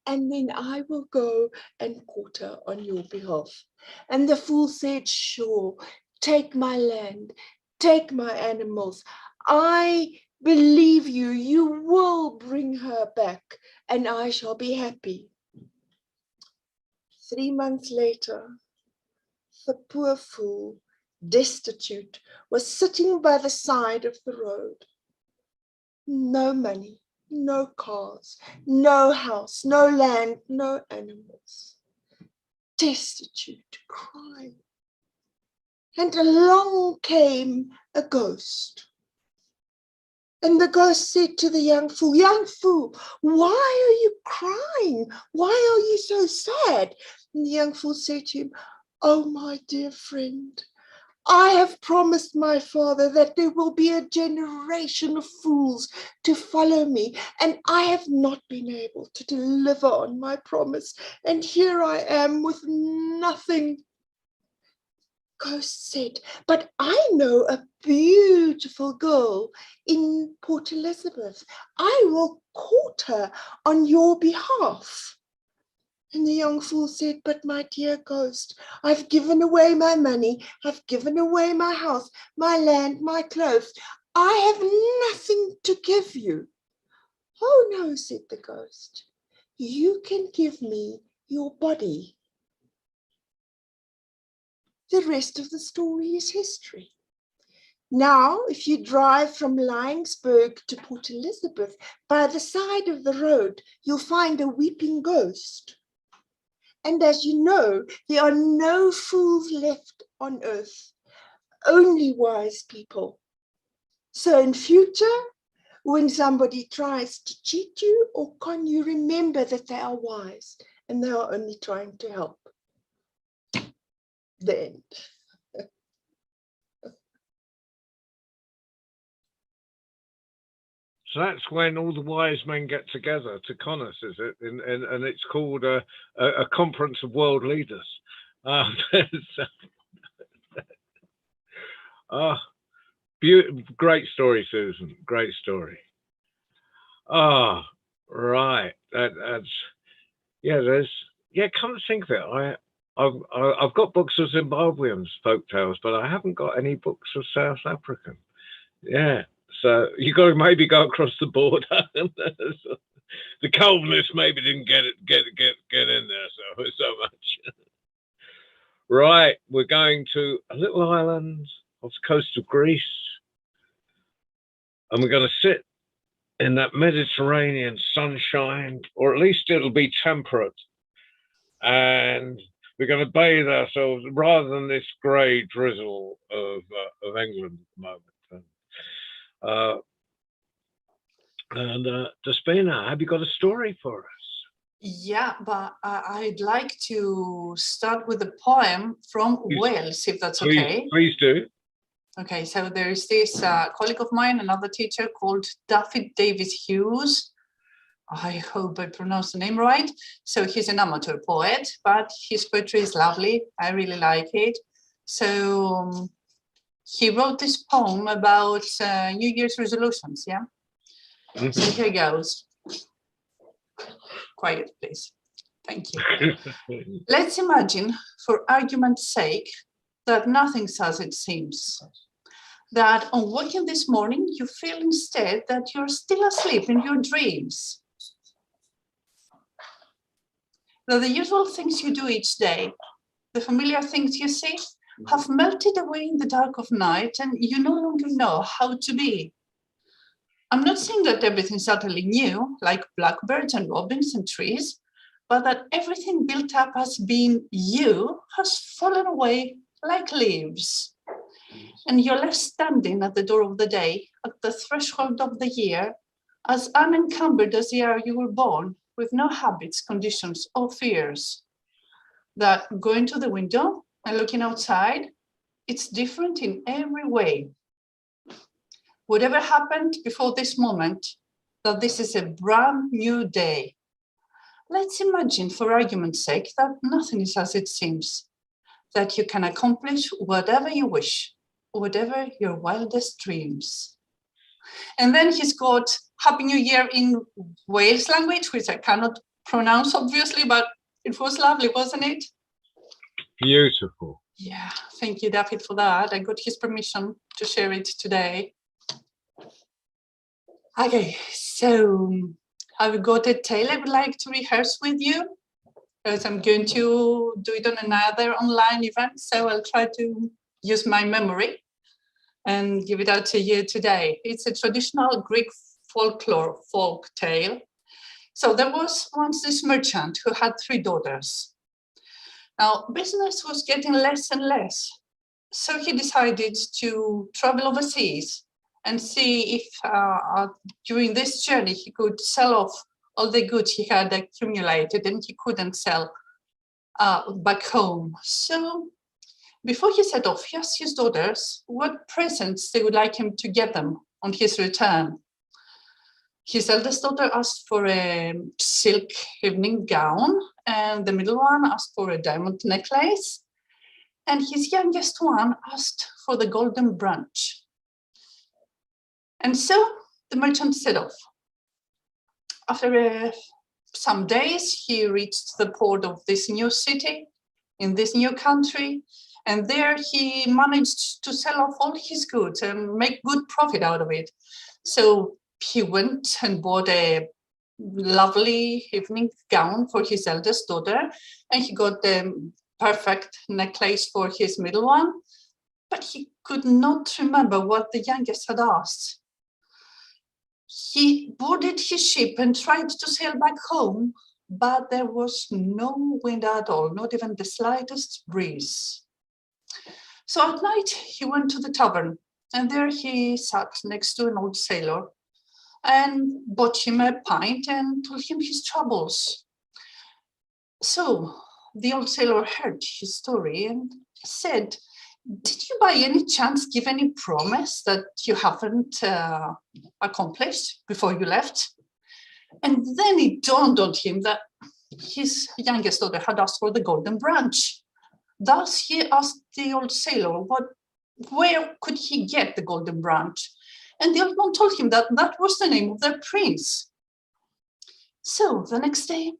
And then I will go and court her on your behalf." And the fool said, "Sure, take my land, take my animals. I believe you, you will bring her back and I shall be happy." 3 months later, the poor fool, destitute, was sitting by the side of the road. No money, no cars, no house, no land, no animals. Destitute, crying. And along came a ghost. And the ghost said to the young fool, "Young fool, why are you crying? Why are you so sad?" And the young fool said to him, "Oh, my dear friend, I have promised my father that there will be a generation of fools to follow me, and I have not been able to deliver on my promise, and here I am with nothing." Ghost said, "But I know a beautiful girl in Port Elizabeth. I will caught her on your behalf. And the young fool said, but my dear ghost, I've given away my money, I've given away my house, my land, my clothes. I have nothing to give you. Oh no, said the ghost, you can give me your body. The rest of the story is history. Now, if you drive from Laingsburg to Port Elizabeth, by the side of the road, you'll find a weeping ghost. And as you know, there are no fools left on earth, only wise people. So in future, when somebody tries to cheat you or con you, remember that they are wise and they are only trying to help. The end. So that's when all the wise men get together to con us, is it? And it's called a conference of world leaders. Great story, Susan. Great story. Right. That's Come to think of it, I've got books of Zimbabwean folk tales, but I haven't got any books of South African. Yeah. So you got to maybe go across the border. The Calvinists maybe didn't get in there so much. Right, we're going to a little island off the coast of Greece, and we're going to sit in that Mediterranean sunshine, or at least it'll be temperate, and we're going to bathe ourselves rather than this grey drizzle of England at the moment. Despina, have you got a story for us? Yeah, but I'd like to start with a poem from Wales, if that's okay. Please do. Okay, so there is this colleague of mine, another teacher called David Davis Hughes. I hope I pronounced the name right. So he's an amateur poet, but his poetry is lovely. I really like it. So he wrote this poem about New Year's resolutions, yeah? Mm-hmm. So here goes. Quiet, please. Thank you. Let's imagine, for argument's sake, that nothing's as it seems. That on waking this morning, you feel instead that you're still asleep in your dreams. That the usual things you do each day, the familiar things you see, have melted away in the dark of night and you no longer know how to be. I'm not saying that everything's utterly new, like blackbirds and robins and trees, but that everything built up as being you has fallen away like leaves. And you're left standing at the door of the day, at the threshold of the year, as unencumbered as the year you were born, with no habits, conditions, or fears. That going to the window and looking outside, it's different in every way. Whatever happened before this moment, that this is a brand new day. Let's imagine, for argument's sake, that nothing is as it seems, that you can accomplish whatever you wish, whatever your wildest dreams. And then he's got Happy New Year in Wales language, which I cannot pronounce, obviously, but it was lovely, wasn't it? Beautiful. Yeah, thank you, David, for that. I got his permission to share it today. Okay, so I've got a tale I would like to rehearse with you, because I'm going to do it on another online event, so I'll try to use my memory and give it out to you today. It's a traditional Greek folklore folk tale. So there was once this merchant who had 3 daughters. Now, business was getting less and less, so he decided to travel overseas and see if during this journey he could sell off all the goods he had accumulated and he couldn't sell back home. So before he set off, he asked his daughters what presents they would like him to get them on his return. His eldest daughter asked for a silk evening gown, and the middle one asked for a diamond necklace, and his youngest one asked for the golden branch. And so the merchant set off. after some days, he reached the port of this new city in this new country. And there he managed to sell off all his goods and make good profit out of it. So he went and bought a lovely evening gown for his eldest daughter, and he got the perfect necklace for his middle one, but he could not remember what the youngest had asked. He boarded his ship and tried to sail back home, but there was no wind at all, not even the slightest breeze. So at night he went to the tavern, and there he sat next to an old sailor and bought him a pint and told him his troubles. So the old sailor heard his story and said, "Did you by any chance give any promise that you haven't accomplished before you left?" And then it dawned on him that his youngest daughter had asked for the golden branch. Thus he asked the old sailor where could he get the golden branch? And the old man told him that that was the name of their prince. So the next day,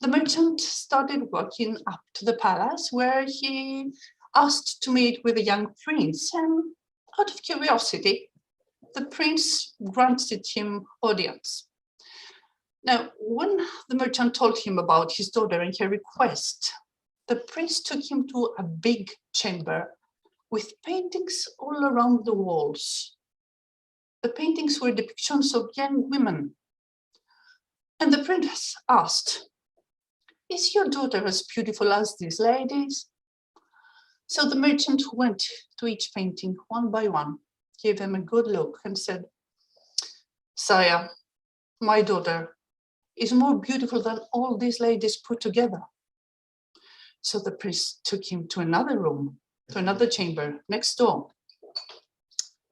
the merchant started walking up to the palace, where he asked to meet with the young prince. And out of curiosity, the prince granted him audience. Now, when the merchant told him about his daughter and her request, the prince took him to a big chamber with paintings all around the walls. The paintings were depictions of young women. And the prince asked, "Is your daughter as beautiful as these ladies?" So the merchant went to each painting one by one, gave them a good look and said, "Sire, my daughter is more beautiful than all these ladies put together." So the prince took him to another room, to another chamber next door.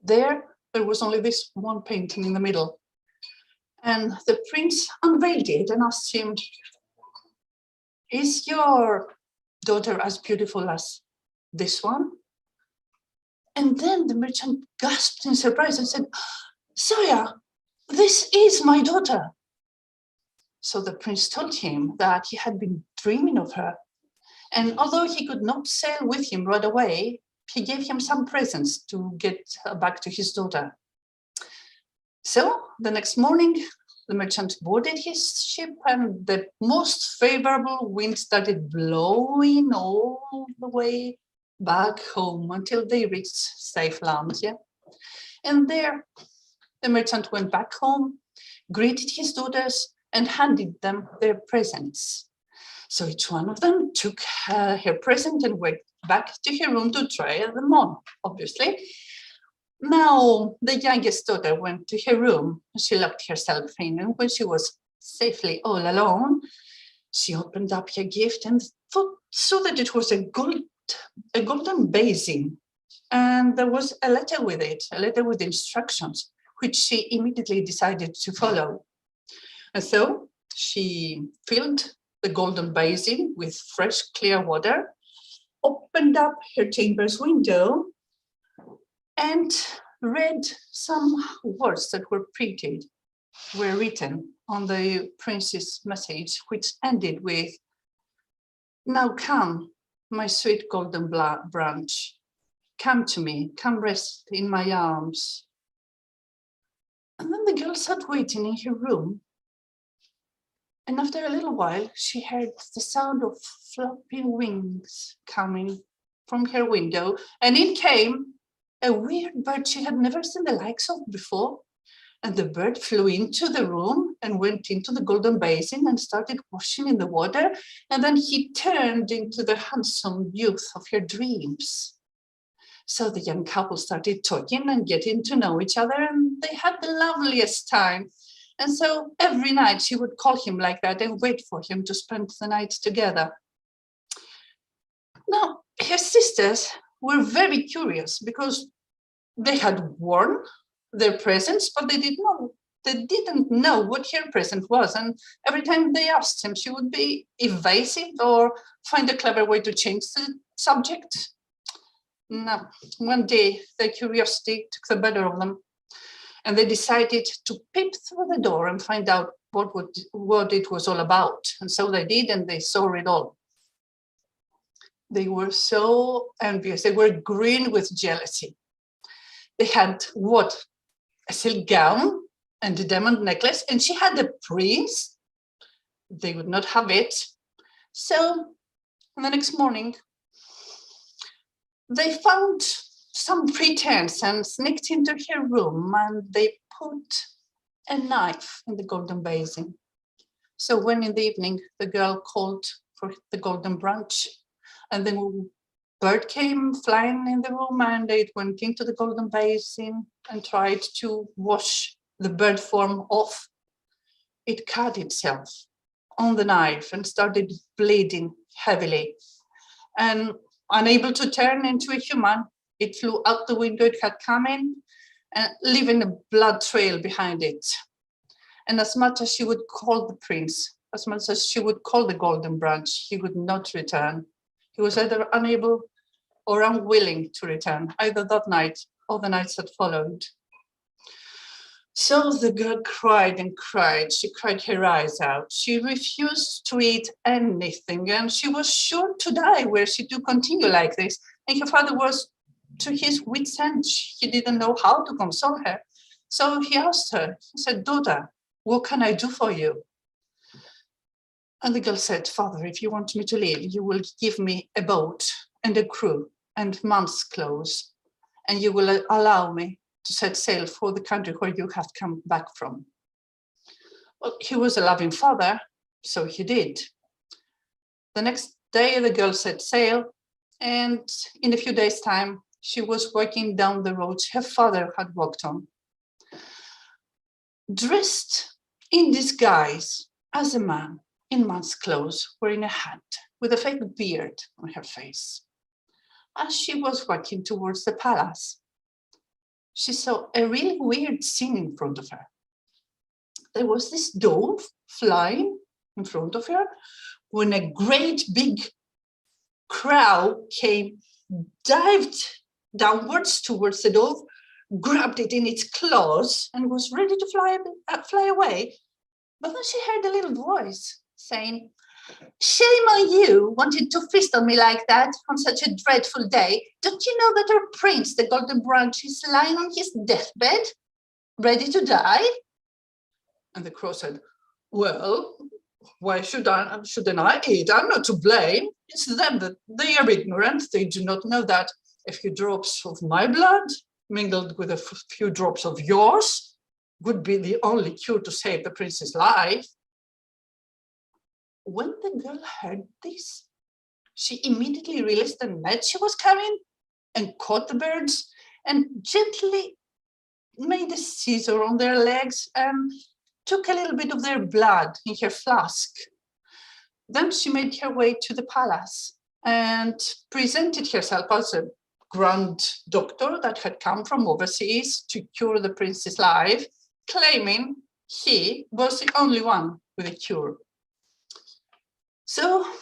There was only this one painting in the middle. And the prince unveiled it and asked him, "Is your daughter as beautiful as this one?" And then the merchant gasped in surprise and said, "Sire, this is my daughter." So the prince told him that he had been dreaming of her. And although he could not sail with him right away, he gave him some presents to get back to his daughter. So the next morning, the merchant boarded his ship, and the most favorable wind started blowing all the way back home until they reached safe land. Yeah? And there, the merchant went back home, greeted his daughters, and handed them their presents. So each one of them took her present and went back to her room to try them on, obviously. Now, the youngest daughter went to her room. She locked herself in, and when she was safely all alone, she opened up her gift and saw that it was a golden basin. And there was a letter with it, a letter with instructions, which she immediately decided to follow. And so she filled the golden basin with fresh, clear water, opened up her chamber's window, and read some words that were written on the prince's message, which ended with, "Now come, my sweet golden branch, come to me, come rest in my arms." And then the girl sat waiting in her room. And after a little while, she heard the sound of flopping wings coming from her window, and in came a weird bird she had never seen the likes of before. And the bird flew into the room and went into the golden basin and started washing in the water. And then he turned into the handsome youth of her dreams. So the young couple started talking and getting to know each other, and they had the loveliest time. And so every night she would call him like that and wait for him to spend the night together. Now, her sisters were very curious because they had worn their presents, but they didn't know what her present was. And every time they asked him, she would be evasive or find a clever way to change the subject. Now, one day, their curiosity took the better of them, and they decided to peep through the door and find out what it was all about. And so they did, and they saw it all. They were so envious. They were green with jealousy. They had what? A silk gown and a diamond necklace, and she had a prince. They would not have it. So the next morning, they found some pretense and sneaked into her room, and they put a knife in the golden basin. So when in the evening the girl called for the golden branch, and the bird came flying in the room, and it went into the golden basin and tried to wash the bird form off, it cut itself on the knife and started bleeding heavily. And unable to turn into a human, it flew out the window it had come in, and leaving a blood trail behind it. And as much as she would call the prince, as much as she would call the golden branch, he would not return. He was either unable or unwilling to return, either that night or the nights that followed. So the girl cried and cried. She cried her eyes out. She refused to eat anything, and she was sure to die were she to continue like this. And her father was to his wit's end. He didn't know how to console her. So he asked her, he said, "Daughter, what can I do for you?" And the girl said, "Father, if you want me to live, you will give me a boat and a crew and man's clothes, and you will allow me to set sail for the country where you have come back from." Well, he was a loving father, so he did. The next day, the girl set sail, and in a few days' time, she was walking down the road her father had walked on, dressed in disguise as a man, in man's clothes, wearing a hat, with a fake beard on her face. As she was walking towards the palace, she saw a really weird scene in front of her. There was this dove flying in front of her when a great big crow came, dived downwards towards the dove, grabbed it in its claws, and was ready to fly away. But then she heard a little voice saying, "Shame on you, wanting to feast on me like that on such a dreadful day. Don't you know that our prince, the golden branch, is lying on his deathbed, ready to die?" And the crow said, "Well, why shouldn't I eat? I'm not to blame. It's them that they are ignorant. They do not know that a few drops of my blood mingled with a few drops of yours would be the only cure to save the prince's life." When the girl heard this, she immediately released the net she was carrying and caught the birds and gently made a scissor on their legs and took a little bit of their blood in her flask. Then she made her way to the palace and presented herself as a grand doctor that had come from overseas to cure the prince's life, claiming he was the only one with a cure. So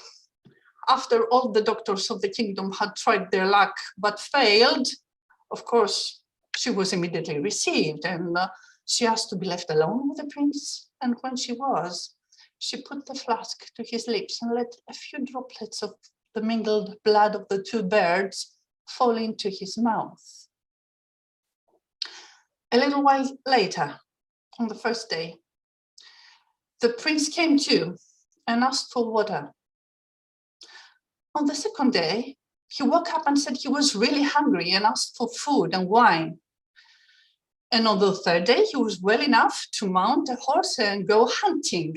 after all the doctors of the kingdom had tried their luck but failed, of course, she was immediately received, and she asked to be left alone with the prince. And when she was, she put the flask to his lips and let a few droplets of the mingled blood of the two birds fall into his mouth. A little while later, on the first day, the prince came to and asked for water. On the second day, he woke up and said he was really hungry and asked for food and wine. And on the third day, he was well enough to mount a horse and go hunting.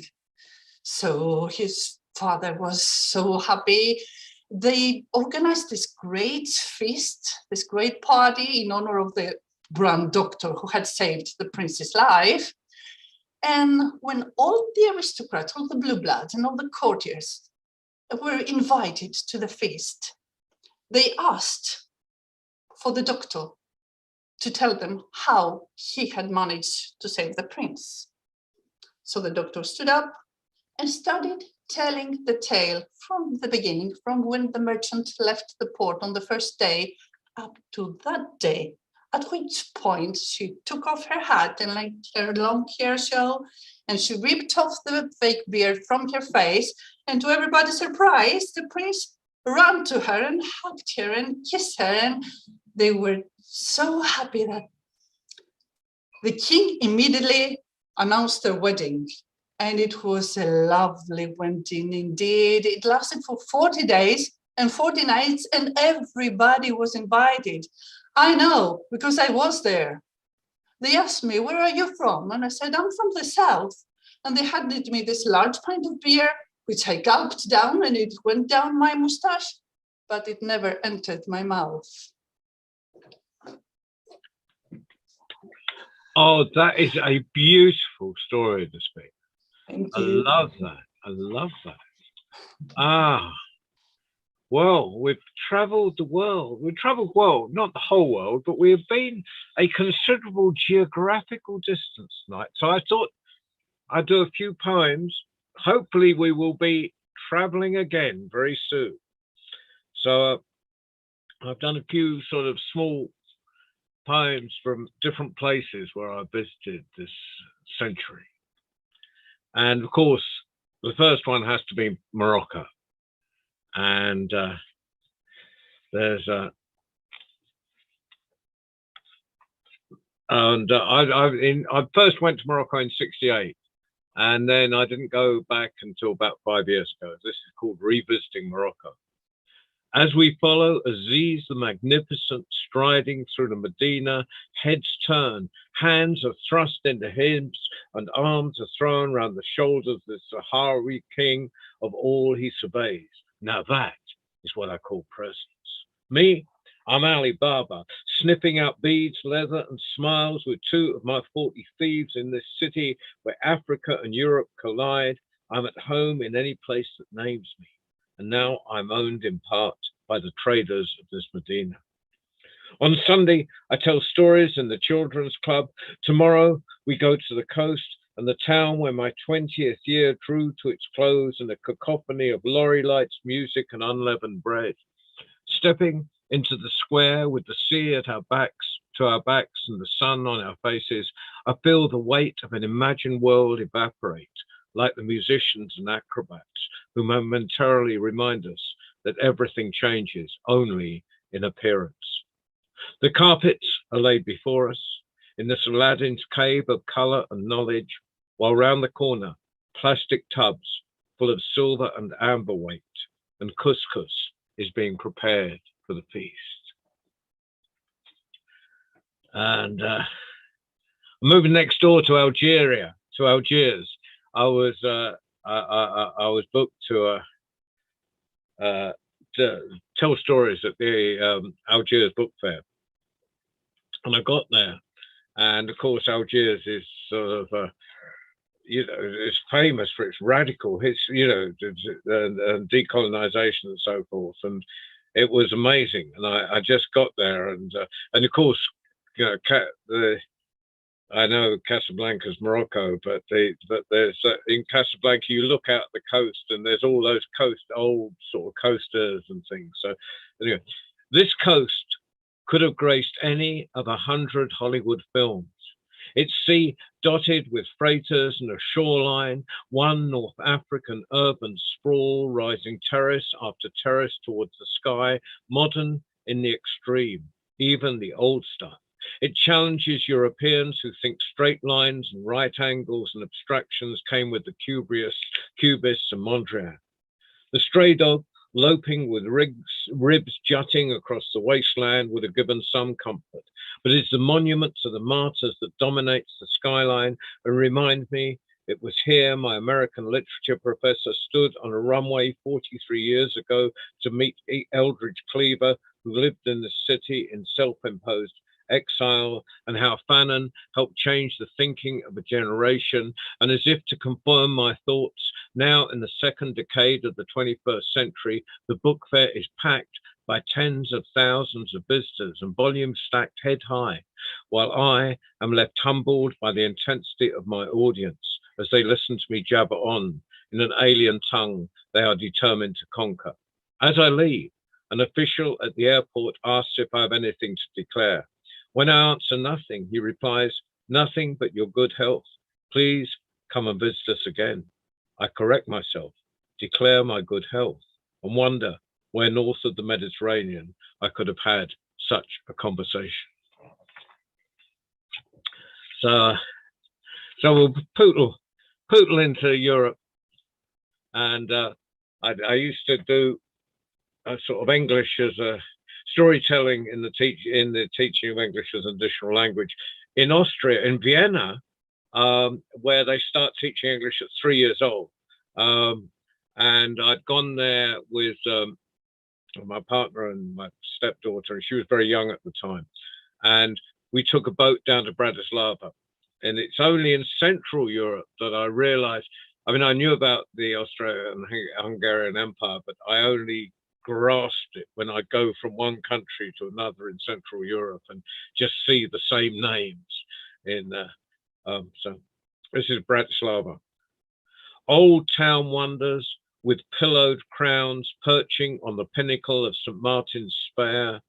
So his father was so happy. They organized this great feast, this great party in honor of the grand doctor who had saved the prince's life. And when all the aristocrats, all the blue bloods and all the courtiers were invited to the feast, they asked for the doctor to tell them how he had managed to save the prince. So the doctor stood up and started telling the tale from the beginning, from when the merchant left the port on the first day up to that day At which point she took off her hat and let her long hair show, and she ripped off the fake beard from her face. And to everybody's surprise, the prince ran to her and hugged her and kissed her. And they were so happy that the king immediately announced their wedding. And it was a lovely wedding indeed. It lasted for 40 days and 40 nights, and everybody was invited. I know, because I was there. They asked me, where are you from? And I said, I'm from the south. And they handed me this large pint of beer, which I gulped down, and it went down my mustache, but it never entered my mouth. Oh, that is a beautiful story to speak. Thank I you. love that. I love that. Ah, well, we've traveled the world. We've traveled, well, not the whole world, but we have been a considerable geographical distance tonight. So I thought I'd do a few poems. Hopefully we will be traveling again very soon. So I've done a few sort of small poems from different places where I visited this century. And of course, the first one has to be Morocco. And there's I first went to Morocco in '68, and then I didn't go back until about 5 years ago. This is called Revisiting Morocco. As we follow Aziz the Magnificent striding through the Medina, heads turn, hands are thrust into hips, and arms are thrown round the shoulders of the Sahrawi king of all he surveys. Now that is what I call presence. Me, I'm Ali Baba, sniffing out beads, leather, and smiles with 2 of my 40 thieves in this city where Africa and Europe collide. I'm at home in any place that names me. And now I'm owned in part by the traders of this Medina. On Sunday, I tell stories in the children's club. Tomorrow, we go to the coast and the town where my 20th year drew to its close in a cacophony of lorry lights, music, and unleavened bread. Stepping into the square with the sea at our backs, and the sun on our faces, I feel the weight of an imagined world evaporate, like the musicians and acrobats who momentarily remind us that everything changes only in appearance. The carpets are laid before us in this Aladdin's cave of color and knowledge, while round the corner, plastic tubs full of silver and amber weight and couscous is being prepared for the feast. And I'm moving next door to Algeria, to Algiers. I was booked to tell stories at the Algiers Book Fair, and I got there, and of course Algiers is sort of it's famous for its radical decolonization and so forth, and it was amazing. And I just got there, and of course, I know Casablanca's Morocco, but there's in Casablanca you look out the coast and there's all those old sort of coasters and things. So anyway, this coast could have graced any of 100 Hollywood films. Its sea dotted with freighters and a shoreline, one North African urban sprawl rising terrace after terrace towards the sky, modern in the extreme, even the old stuff. It challenges Europeans who think straight lines and right angles and abstractions came with the Cubists and Mondrian. The stray dog, loping with ribs jutting across the wasteland, would have given some comfort, but it's the monument to the martyrs that dominates the skyline and reminds me it was here my American literature professor stood on a runway 43 years ago to meet Eldridge Cleaver, who lived in the city in self-imposed exile, and how Fanon helped change the thinking of a generation. And as if to confirm my thoughts, now in the second decade of the 21st century, the book fair is packed by tens of thousands of visitors and volumes stacked head high, while I am left humbled by the intensity of my audience as they listen to me jabber on in an alien tongue they are determined to conquer. As I leave, an official at the airport asks if I have anything to declare. When I answer nothing, he replies, "Nothing but your good health. Please come and visit us again." I correct myself, declare my good health, and wonder where north of the Mediterranean I could have had such a conversation. So we'll poodle into Europe, and I used to do a sort of English as a storytelling in the teaching of English as an additional language in Austria, in Vienna, where they start teaching English at 3 years old. And I'd gone there with my partner and my stepdaughter, and she was very young at the time. And we took a boat down to Bratislava. And it's only in Central Europe that I realized, I mean, I knew about the Austro-Hungarian Empire, but I only grasped it when I go from one country to another in Central Europe and just see the same names in so this is Bratislava. Old town wonders with pillowed crowns perching on the pinnacle of St. Martin's spire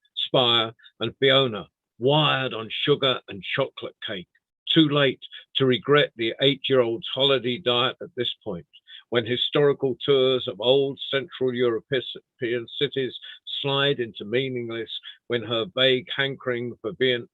and Fiona, wired on sugar and chocolate cake. Too late to regret the 8-year-old's holiday diet at this point, when historical tours of old Central European cities slide into meaningless, when her vague hankering for Viennese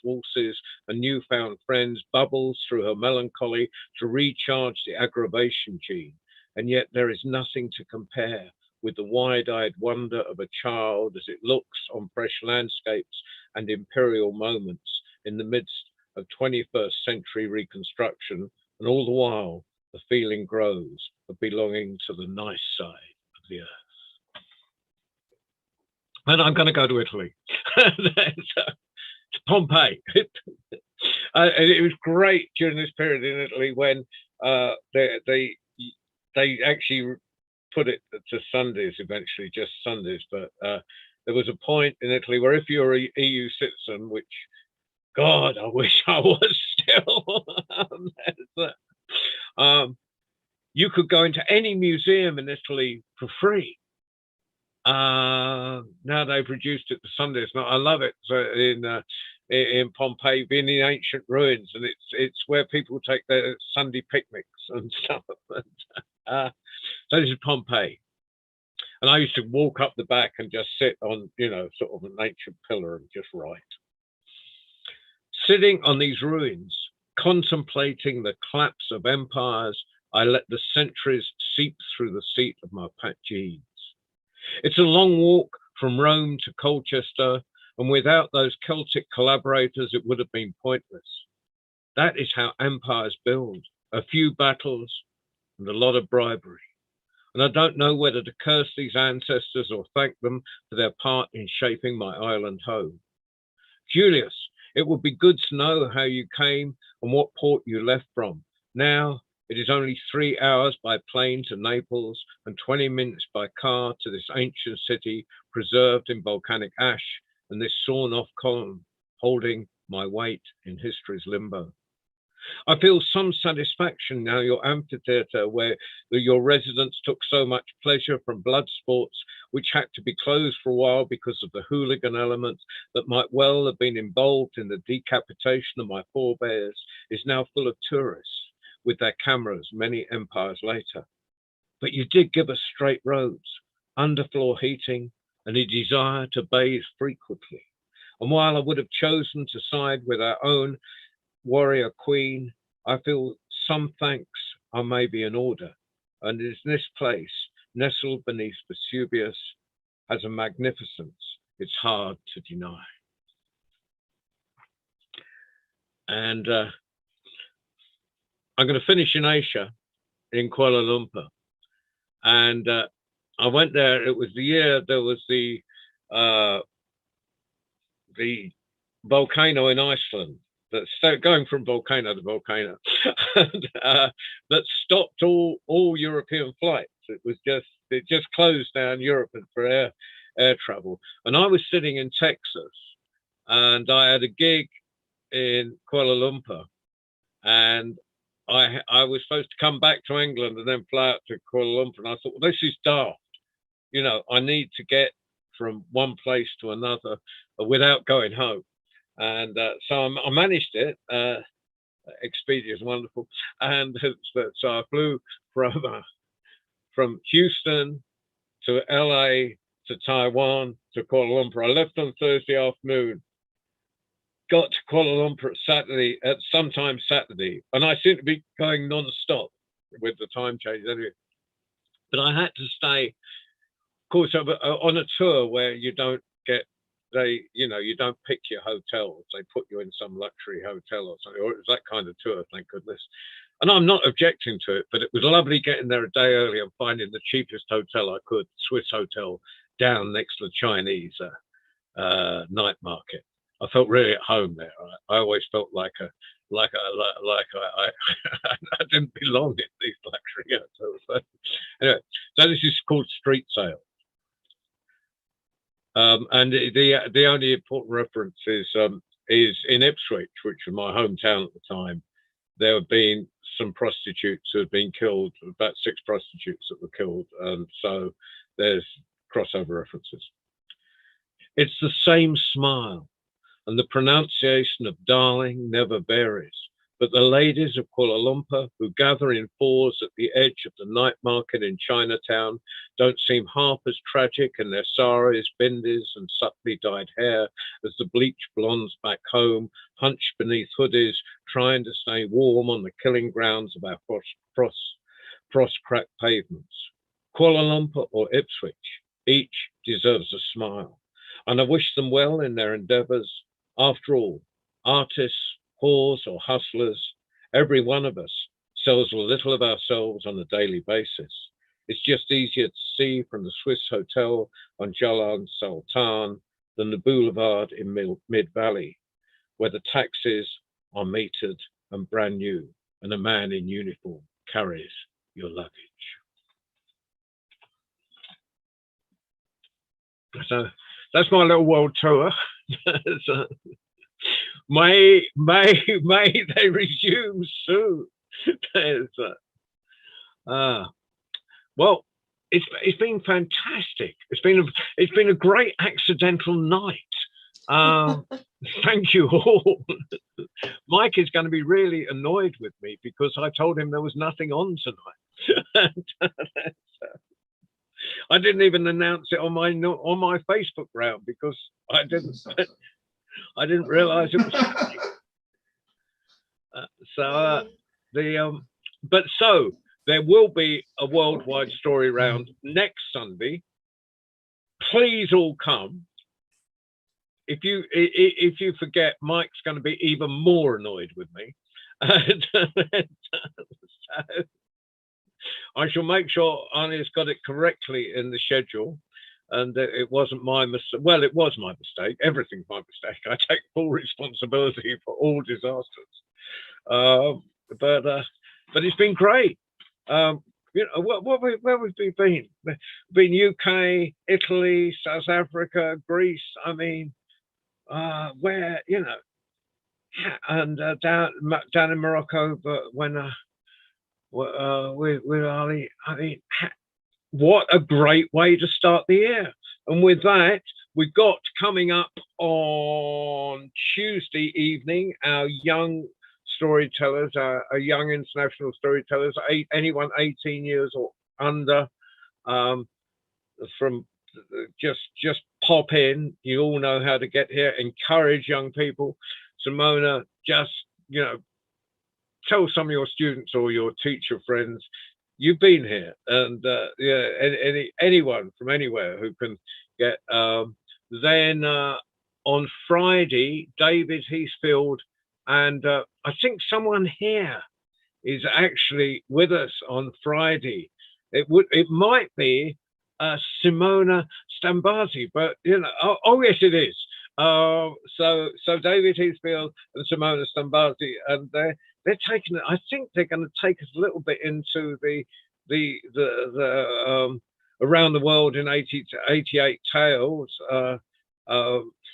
waltzes and newfound friends bubbles through her melancholy to recharge the aggravation gene. And yet there is nothing to compare with the wide-eyed wonder of a child as it looks on fresh landscapes and imperial moments in the midst of 21st century reconstruction, and all the while the feeling grows of belonging to the nice side of the earth. And I'm going to go to Italy, to Pompeii. It was great during this period in Italy when they actually put it to Sundays, eventually just Sundays, but there was a point in Italy where if you're an EU citizen, which, God, I wish I was still, you could go into any museum in Italy for free. Now they've reduced it to Sundays. Now I love it. So in Pompeii, being the ancient ruins, and it's where people take their Sunday picnics and stuff. So this is Pompeii. And I used to walk up the back and just sit on, sort of an ancient pillar and just write. Sitting on these ruins, contemplating the collapse of empires, I let the centuries seep through the seat of my jeans. It's a long walk from Rome to Colchester, and without those Celtic collaborators, it would have been pointless. That is how empires build: a few battles and a lot of bribery. And I don't know whether to curse these ancestors or thank them for their part in shaping my island home. Julius, it would be good to know how you came and what port you left from. Now it is only 3 hours by plane to Naples and 20 minutes by car to this ancient city preserved in volcanic ash and this sawn-off column holding my weight in history's limbo. I feel some satisfaction now your amphitheatre, where your residents took so much pleasure from blood sports, which had to be closed for a while because of the hooligan element that might well have been involved in the decapitation of my forebears, is now full of tourists with their cameras many empires later. But you did give us straight roads, underfloor heating, and a desire to bathe frequently. And while I would have chosen to side with our own warrior queen, I feel some thanks are maybe in order, and is this place, nestled beneath Vesuvius, has a magnificence it's hard to deny. And I'm going to finish in Asia, in Kuala Lumpur, and I went there. It was the year there was the volcano in Iceland. That's going from volcano to volcano, that stopped all European flights. It just closed down Europe for air travel. And I was sitting in Texas, and I had a gig in Kuala Lumpur, and I was supposed to come back to England and then fly out to Kuala Lumpur. And I thought, well, this is daft. I need to get from one place to another without going home. And so I managed it. Expedia is wonderful. And so I flew from Houston to LA to Taiwan to Kuala Lumpur. I left on Thursday afternoon, got to Kuala Lumpur at sometime Saturday, and I seem to be going non-stop with the time change anyway. But I had to stay, of course, on a tour where you don't get, you don't pick your hotels. They put you in some luxury hotel or something, or it was that kind of tour, thank goodness. And I'm not objecting to it, but it was lovely getting there a day early and finding the cheapest hotel I could, Swiss hotel, down next to the Chinese night market. I felt really at home there. I always felt like I didn't belong in these luxury hotels. But anyway, so this is called Street Sale. And the only important reference is in Ipswich, which was my hometown at the time. There have been some prostitutes who had been killed, about 6 prostitutes that were killed, and so there's crossover references. It's the same smile, and the pronunciation of darling never varies. But the ladies of Kuala Lumpur, who gather in fours at the edge of the night market in Chinatown, don't seem half as tragic in their saris, bindis, and subtly dyed hair as the bleached blondes back home, hunched beneath hoodies, trying to stay warm on the killing grounds of our frost-cracked pavements. Kuala Lumpur or Ipswich, each deserves a smile, and I wish them well in their endeavours. After all, artists, whores or hustlers, every one of us sells a little of ourselves on a daily basis. It's just easier to see from the Swiss hotel on Jalan Sultan than the boulevard in Mid-Valley, where the taxis are metered and brand new, and a man in uniform carries your luggage. So that's my little world tour. So, may they resume soon. Well, it's been fantastic. It's been a great accidental night. Thank you all. Mike is going to be really annoyed with me because I told him there was nothing on tonight. I didn't even announce it on my Facebook round because I didn't realize it was so there will be a worldwide story round next Sunday. Please all come. If you forget, Mike's going to be even more annoyed with me. So, I shall make sure Arnie's got it correctly in the schedule, and it wasn't my mistake. Well, it was my mistake. Everything's my mistake. I take full responsibility for all disasters. But it's been great. Where have we been? Been UK, Italy, South Africa, Greece. I mean, where and down in Morocco. But when with Ali, I mean, what a great way to start the year. And with that, we've got coming up on Tuesday evening our young storytellers, our young international storytellers, anyone 18 years or under, from just pop in. You all know how to get here. Encourage young people. Simona, just tell some of your students or your teacher friends you've been here, and anyone from anywhere who can get. Then on Friday, David Heathfield and I think someone here is actually with us on Friday. It might be Simona Stambazi, but oh yes, it is. So David Heathfield and Simona Stambazi, and they're taking it. I think they're going to take us a little bit into the around the world in 80 to 88 tales.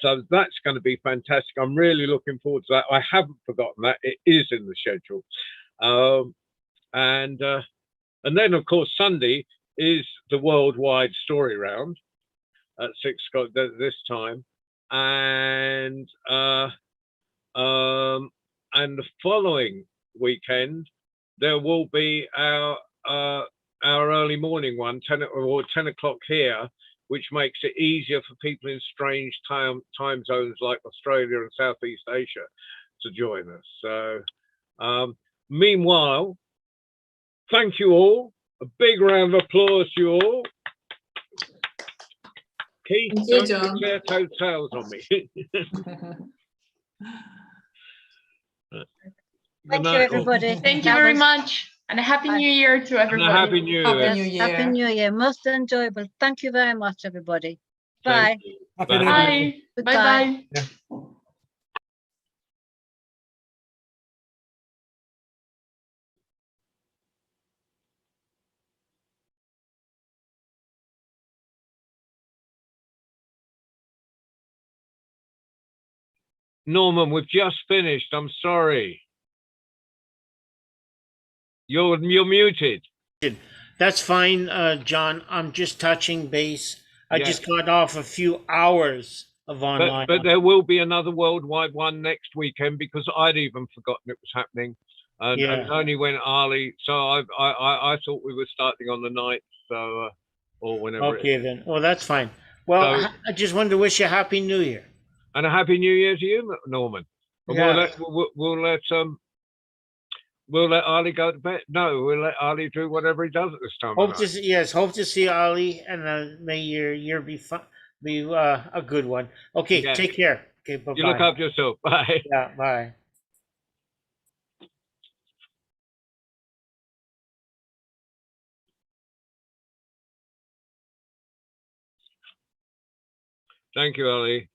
So that's going to be fantastic. I'm really looking forward to that. I haven't forgotten that. It is in the schedule. And then of course Sunday is the worldwide story round. at 6 o'clock this time, and the following weekend there will be our early morning one, 10 o'clock here, which makes it easier for people in strange time zones like Australia and Southeast Asia to join us. So meanwhile, thank you all. A big round of applause to you all. Keith, Thank you, don't John. declare hotels on me. Thank you, everybody. Thank you That very was- much, and a happy new year to And a everybody. happy new year. Happy New Yes, Happy Year. New Year. Most enjoyable. Thank you very much, everybody. Thank Bye. you. Happy New Bye. Year. Bye. Bye. Goodbye. Bye. Norman, we've just finished. I'm sorry. You're muted. That's fine, John. I'm just touching base. I Yeah. just got off a few hours of online. But there will be another worldwide one next weekend, because I'd even forgotten it was happening, and Yeah. only when Ali. So I thought we were starting on the 9th, so or whenever. Okay, then. Well, that's fine. Well, So- I just wanted to wish you a happy New Year. And a happy New Year to you, Norman. And Yeah. we'll let Ali go to bed. No, we'll let Ali do whatever he does at this time. of Hope night. to see Ali, and may your year be a good one. Okay, Yeah. take care. Okay, bye. You look after yourself. Bye. Yeah, bye. Thank you, Ali.